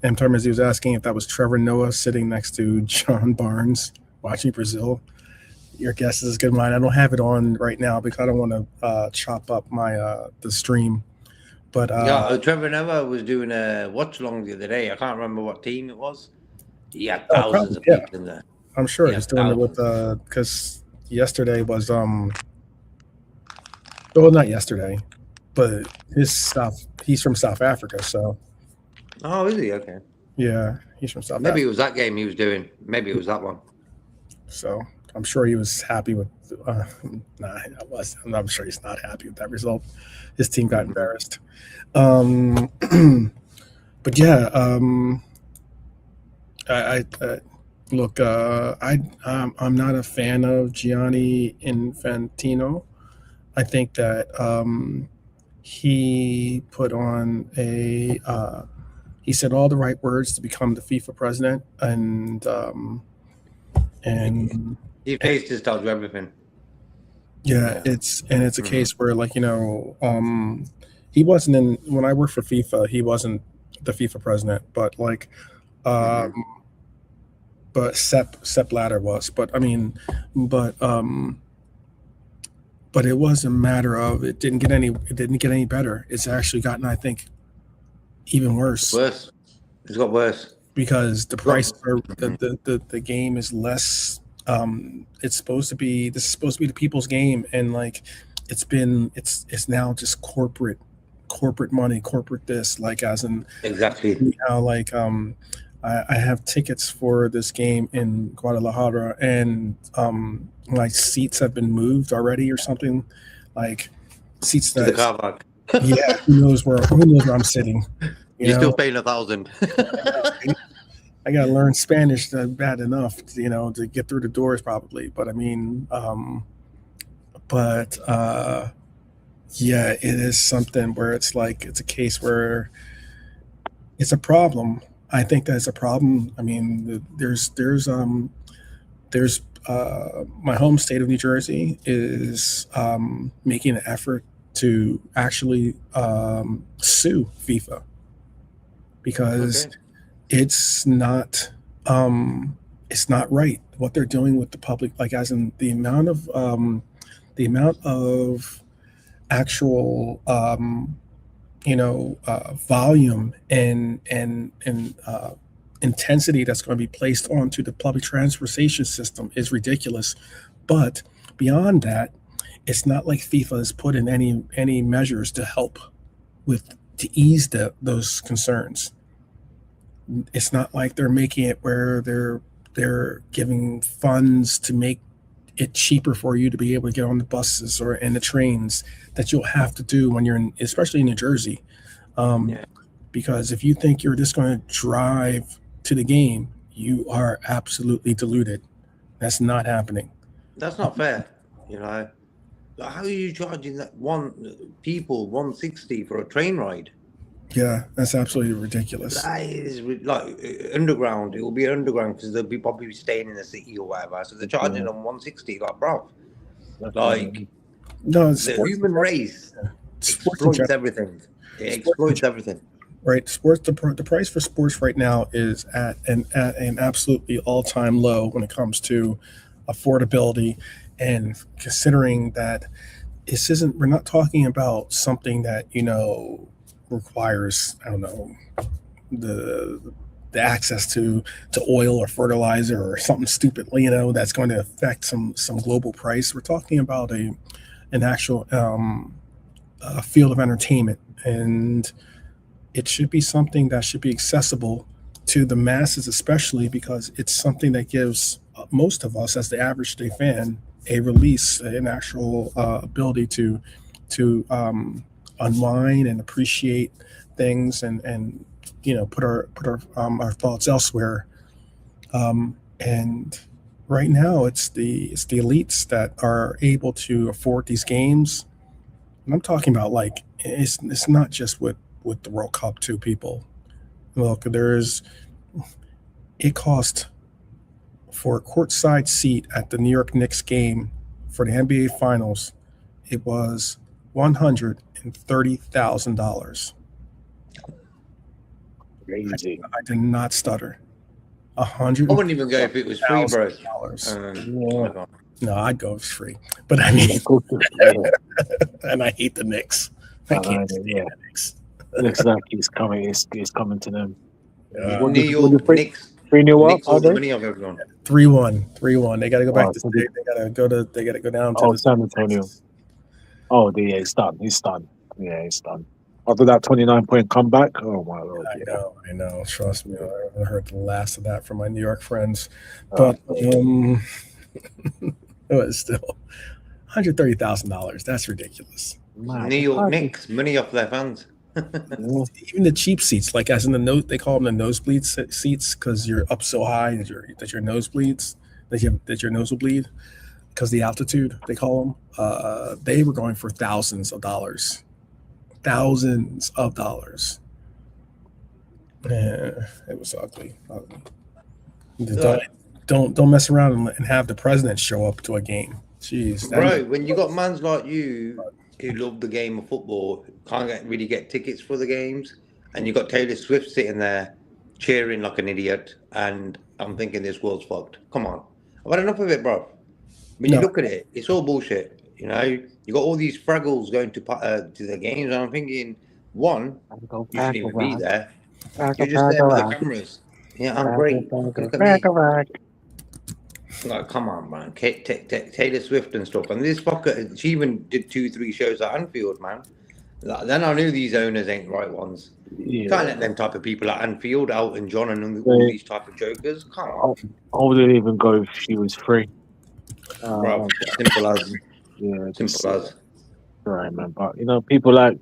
M. Tarmazi was asking if that was Trevor Noah sitting next to John Barnes watching Brazil. Your guess is as good as mine. I don't have it on right now because I don't want to chop up my the stream. But Trevor Noah was doing a watch along the other day. I can't remember what team it was. He had thousands of people in there. I'm sure he's doing it with because yesterday was well, not yesterday, but his stuff. He's from South Africa, so. Oh, is he? Okay. Yeah, he's from South. Maybe it was that game he was doing. Maybe it was that one. So I'm sure he was happy with. I'm sure he's not happy with that result. His team got embarrassed. But yeah, I look. I'm not a fan of Gianni Infantino. I think that he put on a. He said all the right words to become the FIFA president, and he faced his dog to everything. Yeah, it's a case where he wasn't in when I worked for FIFA. He wasn't the FIFA president, but but Sepp Blatter was. But it was a matter of it didn't get any better. It's actually gotten, I think, even worse. It's got worse because the price for the game is less. This is supposed to be the people's game, and it's now just corporate money, corporate this, as in exactly. I have tickets for this game in Guadalajara, and my seats have been moved already or something, seats to the car park. Yeah, who knows where I'm sitting? You're still paying $1,000. I gotta learn Spanish bad enough, to get through the doors probably. But yeah, it is something where it's a case where it's a problem. I think that's a problem. I mean, there's my home state of New Jersey is making an effort to actually sue FIFA because it's not right what they're doing with the public, as in the amount of actual volume and intensity that's going to be placed onto the public transportation system is ridiculous. But beyond that, it's not like FIFA has put in any measures to help to ease those concerns. It's not like they're making it where they're giving funds to make it cheaper for you to be able to get on the buses or in the trains that you'll have to do when you're especially in New Jersey. Because if you think you're just going to drive to the game, you are absolutely deluded. That's not happening. That's not fair. How are you charging that people $160 for a train ride? Yeah, that's absolutely ridiculous. That is underground. It will be underground because they'll be probably staying in the city or whatever. So they're charging them $160. Bro, no, the human race exploits everything. It exploits everything. Right, sports. The price for sports right now is at an absolutely all-time low when it comes to affordability, and considering that we're not talking about something that requires, I don't know, the the access to oil or fertilizer or something stupid, you know, that's going to affect some global price. We're talking about an actual field of entertainment, and it should be something that should be accessible to the masses, especially because it's something that gives most of us, as the average day fan, a release, an actual ability to unwind and appreciate things, and you know, put our thoughts elsewhere. And right now, it's the elites that are able to afford these games. And I'm talking about, like, it's not just with the World Cup too, people. Look, it cost for a courtside seat at the New York Knicks game for the NBA Finals, it was $130,000. Crazy. I did not stutter. I wouldn't even go if it was free, bro. Yeah. No, I'd go if it's free. But I mean, Yeah. and I hate the Knicks. I can't stand the Knicks. Exactly, it's coming. It's coming to them. New York Knicks. 3-0 Knicks up, all are the they? money I've ever gone. 3-1. They got to go back to so state. They got to go down to San Antonio. Oh, yeah, it's done. It's done. Yeah, it's done. After that 29-point comeback, oh my lord! I know. Trust me, I heard the last of that from my New York friends. But it was still $130,000. That's ridiculous. Man, New York Knicks, money off their fans. Even the cheap seats, like as in they call them the nosebleed seats, because you're up so high that your nose bleeds, that your nose will bleed because the altitude, they call them. They were going for thousands of dollars. Yeah, it was ugly. Don't mess around and have the president show up to a game. Jeez, bro. When you got mans like you who love the game of football, can't really get tickets for the games, and you got Taylor Swift sitting there cheering like an idiot, and I'm thinking this world's fucked. Come on, I've had enough of it, bro. When you look at it, it's all bullshit. You know, you got all these fraggles going to the games, and I'm thinking, one, you shouldn't even be there. You're just there for the cameras. Yeah, I'm great. Look at me. Like, come on, man. Taylor Swift and stuff. And this fucker, she even did 2-3 shows at Anfield, man. Then I knew these owners ain't the right ones. Yeah. You can't let them type of people at Anfield, Elton John, and all these type of jokers. Come on. I wouldn't even go if she was free. Bro, simple as. Yeah, simple as. Right, man. But, you know, people like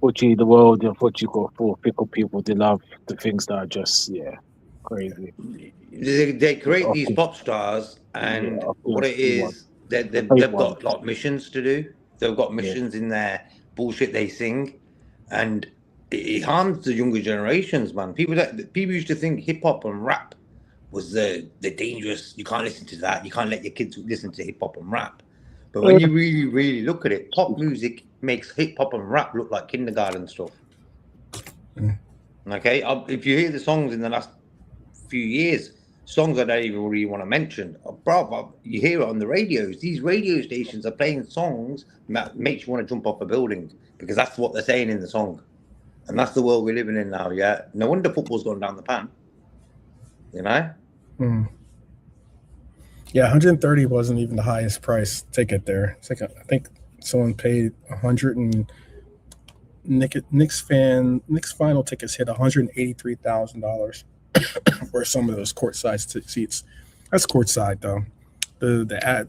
Fucci, the world, and Fucci got four fickle people. They love the things that are just, crazy. They create these pop stars, and what it is, they've got like missions to do. They've got missions in their bullshit they sing, and it harms the younger generations, man. People used to think hip hop and rap was the dangerous. You can't listen to that. You can't let your kids listen to hip hop and rap. But when you really, really look at it, pop music makes hip hop and rap look like kindergarten stuff. Okay, if you hear the songs in the last few years, songs I don't even really want to mention, bro, you hear it on the radios. These radio stations are playing songs that makes you want to jump off a building, because that's what they're saying in the song, and that's the world we're living in now. Yeah, no wonder football's gone down the pan. You know. Yeah, 130 wasn't even the highest price ticket there. It's like I think someone paid 100 and Knicks final tickets hit $183,000 for some of those courtside seats. That's courtside though.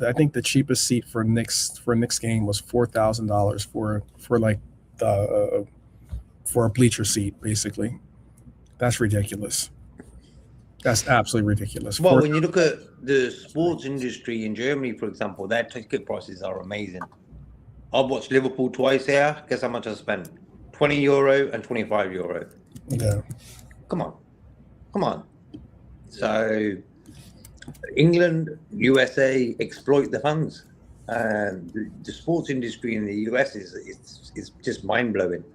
I think the cheapest seat for Knicks game was $4,000 for a bleacher seat, basically. That's ridiculous. That's absolutely ridiculous. Well, when you look at the sports industry in Germany, for example, their ticket prices are amazing. I've watched Liverpool twice here. Guess how much I spent? €20 and €25. Yeah. Come on. So England, USA exploit the fans. And the sports industry in the US is just mind blowing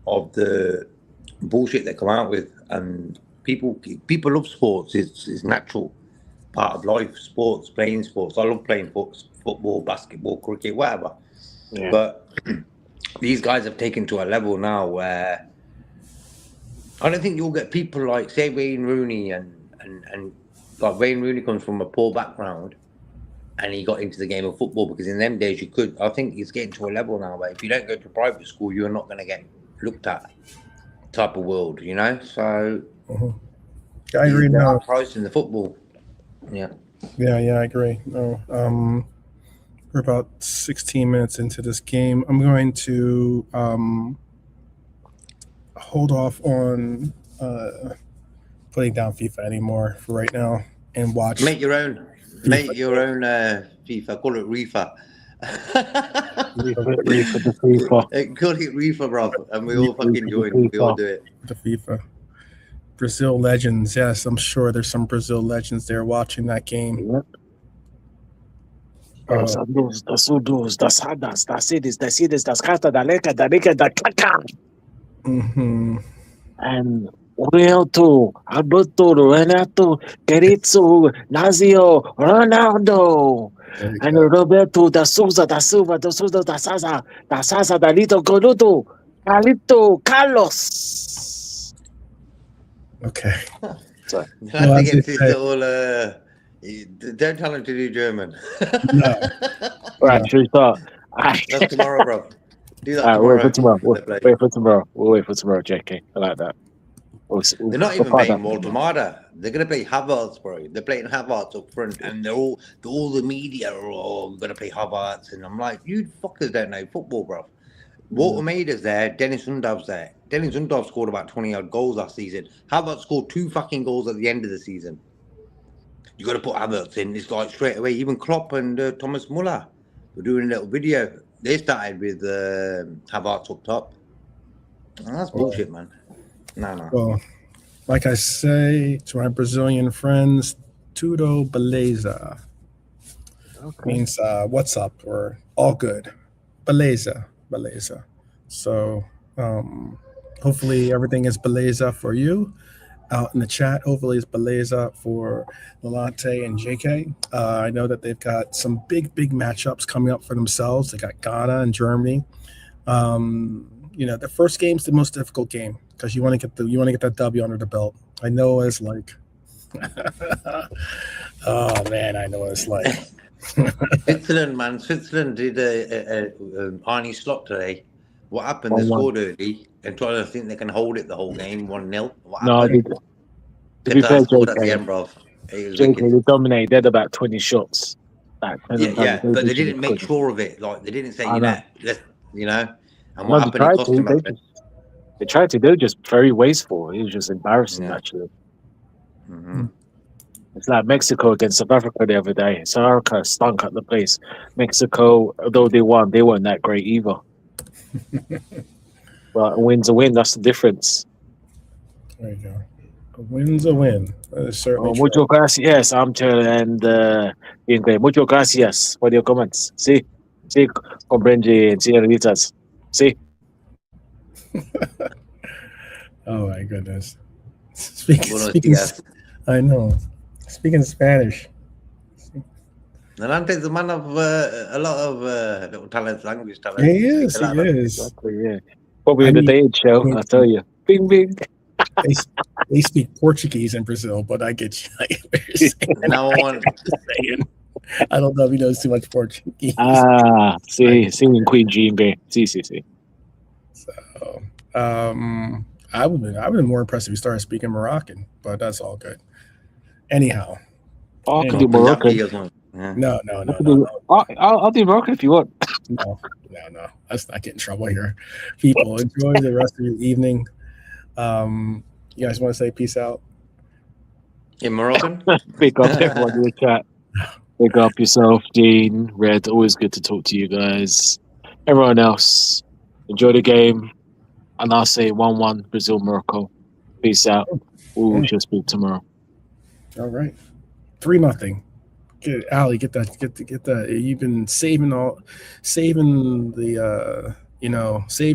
of the bullshit they come out with. And people love sports. It's natural part of life. Sports, playing sports. I love playing football, basketball, cricket, whatever. Yeah. But these guys have taken to a level now where I don't think you'll get people like, say, Wayne Rooney and like Wayne Rooney comes from a poor background and he got into the game of football because in them days you could. I think he's getting to a level now where if you don't go to private school, you're not going to get looked at type of world, you know? So I agree. they're No. priced in the football. Yeah. Yeah, I agree. No. We're about 16 minutes into this game. I'm going to hold off on putting down FIFA anymore for right now and watch. Make your own FIFA. Call it Reefer. Call it Reefer, bro. And we all fucking join. We all do it. The FIFA. Brazil legends. Yes, I'm sure there's some Brazil legends there watching that game. Yep. Das Udos, das Hadas, das Idis, das Idis, das Kata, da Leka, da Leka, da Kaka. And Renato, Alberto, Renato, Querizzo, Nazio, Ronaldo, and Roberto, da Souza, da Silva, da Souza, da Sasa, da Lito, Goluto, Carlito, Carlos. Okay. Sorry. I think it's all, don't tell him to do German. No. Right, should we start? That's tomorrow, bro. Do that tomorrow. Wait for tomorrow. Wait for tomorrow. We'll wait for tomorrow, JK. I like that. They're not even playing Walter. They're going to play Havertz, bro. They're playing Havertz up front, and all the media are all going to play Havertz. And I'm like, you fuckers don't know football, bro. Walter Maida's there. Dennis Undov's there. Dennis Undov scored about 20-odd goals last season. Havertz scored 2 fucking goals at the end of the season. You got to put Havertz in. It's like straight away. Even Klopp and Thomas Muller were doing a little video. They started with Havertz up top. Oh, that's bullshit, man. No. Well, like I say to my Brazilian friends, tudo beleza. Okay. Means what's up or all good. Beleza. So hopefully everything is beleza for you. Out in the chat, hopefully it's beleza for Lalante and JK. I know that they've got some big matchups coming up for themselves. They got Ghana and Germany. The first game's the most difficult game because you want to get that W under the belt. I know it's like, oh man, I know what it's like. Switzerland did Arnie Slot today. What happened? They scored early and trying to think they can hold it the whole game 1-0. No, to be fair, JK, at the end, bro. They dominated. They had about 20 shots. But they didn't make sure of it. Like they didn't say, And what happened? It cost them. They tried to. They were just very wasteful. It was just embarrassing, actually. Mm-hmm. It's like Mexico against South Africa the other day. South Africa stunk at the place. Mexico, although they won, they weren't that great either. But a win's a win. That's the difference. There you go. A win's a win. That is certainly true. Muchas gracias, Amtel and Ingrid. Muchas gracias for your comments. Sí, comprende, señoritas. Sí. Oh my goodness. Speaking I know. Speaking Spanish. Nalante is a man of a lot of little talent, language talent. He is. Exactly, yeah. Probably in the day show, I'll tell you. Bing, bing. They speak Portuguese in Brazil, but I get you. I don't know if he knows too much Portuguese. Singing Queen Jean Bay. See. So, I would have been more impressed if he started speaking Moroccan, but that's all good. Anyhow. I can do Moroccan. No. I'll do Moroccan if you want. No. Let's not get in trouble here. People, enjoy the rest of your evening. You guys want to say peace out? In Moroccan? Pick up everyone in the chat. Pick up yourself, Dean, Red. Always good to talk to you guys. Everyone else, enjoy the game. And I'll say 1-1 Brazil, Morocco. Peace out. We'll just speak tomorrow. All right. 3-0. Ali, get that. You've been saving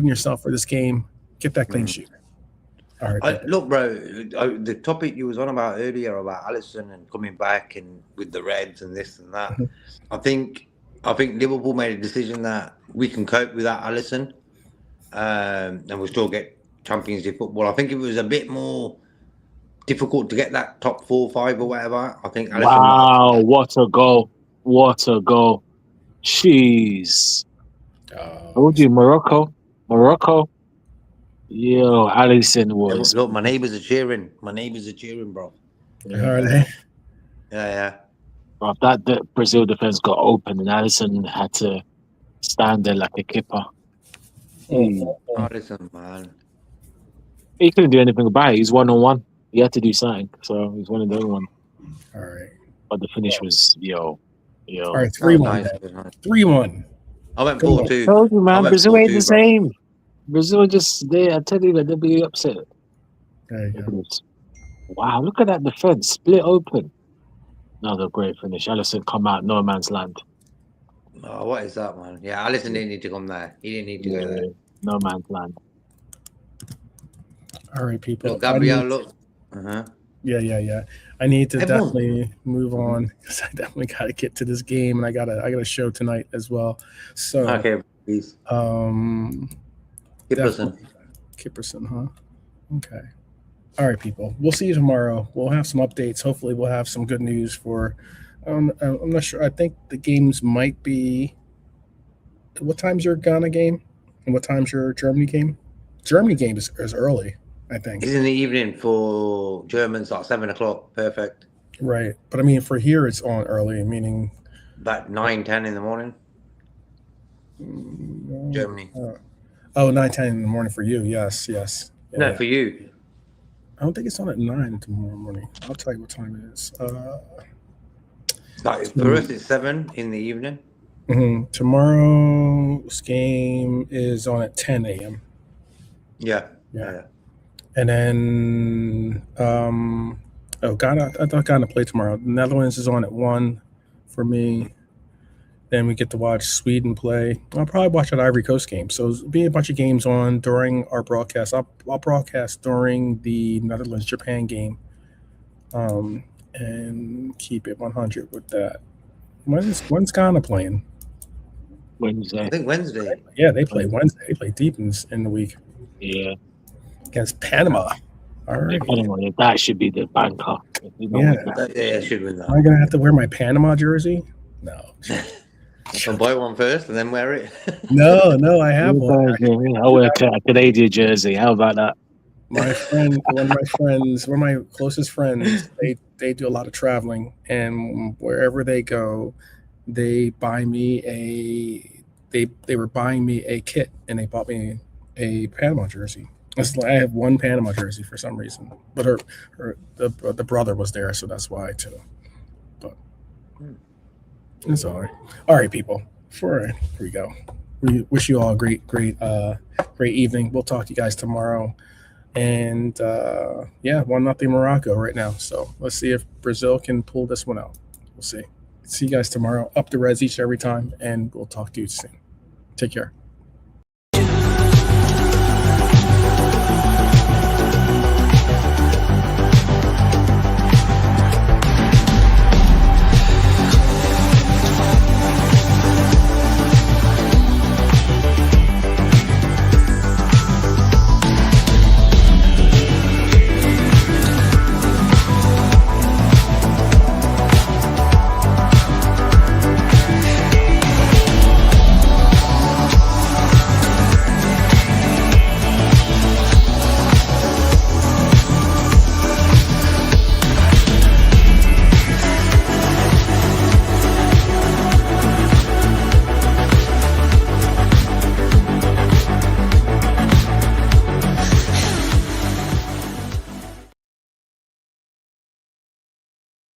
yourself for this game. Get that clean sheet. All right. Look, bro, the topic you was on about earlier about Alisson and coming back and with the Reds and this and that. I think Liverpool made a decision that we can cope with that Alisson, and we'll still get Champions League football. I think if it was a bit more difficult to get that top 4 or 5 or whatever, I think Alisson Wow, what a goal. What a goal. Jeez. Told you, Morocco. Yo, Alisson was. Look, my neighbours are cheering. Bro. Are they? Yeah. Bro, that Brazil defense got open and Alisson had to stand there like a kipper. Alisson, man. He couldn't do anything about it. He's 1-on-1. He had to do something. So he's one of the only ones. All right. But the finish was yo. All right, 3-1. Nice. 3-1 I went 4-2. Told you, man. I went Brazil ain't 4-2, the bro. same. Brazil just there. I tell you that they'll be upset. There you go. Wow, look at that defense. Split open. Another great finish. Alisson come out, no man's land. Oh, what is that, man? Yeah, Alisson didn't need to come there. He didn't need to go there. No man's land. All right, people. Look, Gabriel, look. Uh-huh. Yeah. I need to Everyone. definitely move on because I definitely got to get to this game, and I got a show tonight as well. So, Okay, please. Kipperson, huh? Okay. All right, people. We'll see you tomorrow. We'll have some updates. Hopefully, we'll have some good news for. I'm not sure. I think the games might be. What time's your Ghana game, and what time's your Germany game? Germany game is early, I think. It's in the evening for Germans, like 7 o'clock. Perfect. Right, but I mean, for here, it's on early, meaning About 9, 10 in the morning. Germany. 9, 10 in the morning for you. Yes. Yeah, No, for you. I don't think it's on at 9 tomorrow morning. I'll tell you what time it is. Like, for us, it's 7 in the evening. Tomorrow's game is on at 10 a.m. Yeah. And then, Ghana. I thought Ghana played tomorrow. The Netherlands is on at 1 for me. Then we get to watch Sweden play. I'll probably watch an Ivory Coast game. So there'll be a bunch of games on during our broadcast. I'll broadcast during the Netherlands-Japan game, and keep it 100 with that. When's Ghana playing? Wednesday. I think Wednesday. Yeah, they play Wednesday. They play deep in the week. Yeah. Against Panama. All right. That should be the banker. Yeah. Yeah, should win Am I going to have to wear my Panama jersey? No. I'll buy one first and then wear it. No, I have one. I'll wear a Canadian jersey. How about that? My friend, one of my closest friends, they do a lot of traveling, and wherever they go, they buy me they were buying me a kit, and they bought me a Panama jersey. I have one Panama jersey for some reason, but the brother was there, so that's why too. But it's all right. All right, people. Here we go. We wish you all a great evening. We'll talk to you guys tomorrow. And 1-0 Morocco right now. So let's see if Brazil can pull this one out. We'll see. See you guys tomorrow. Up the Reds each and every time, and we'll talk to you soon. Take care.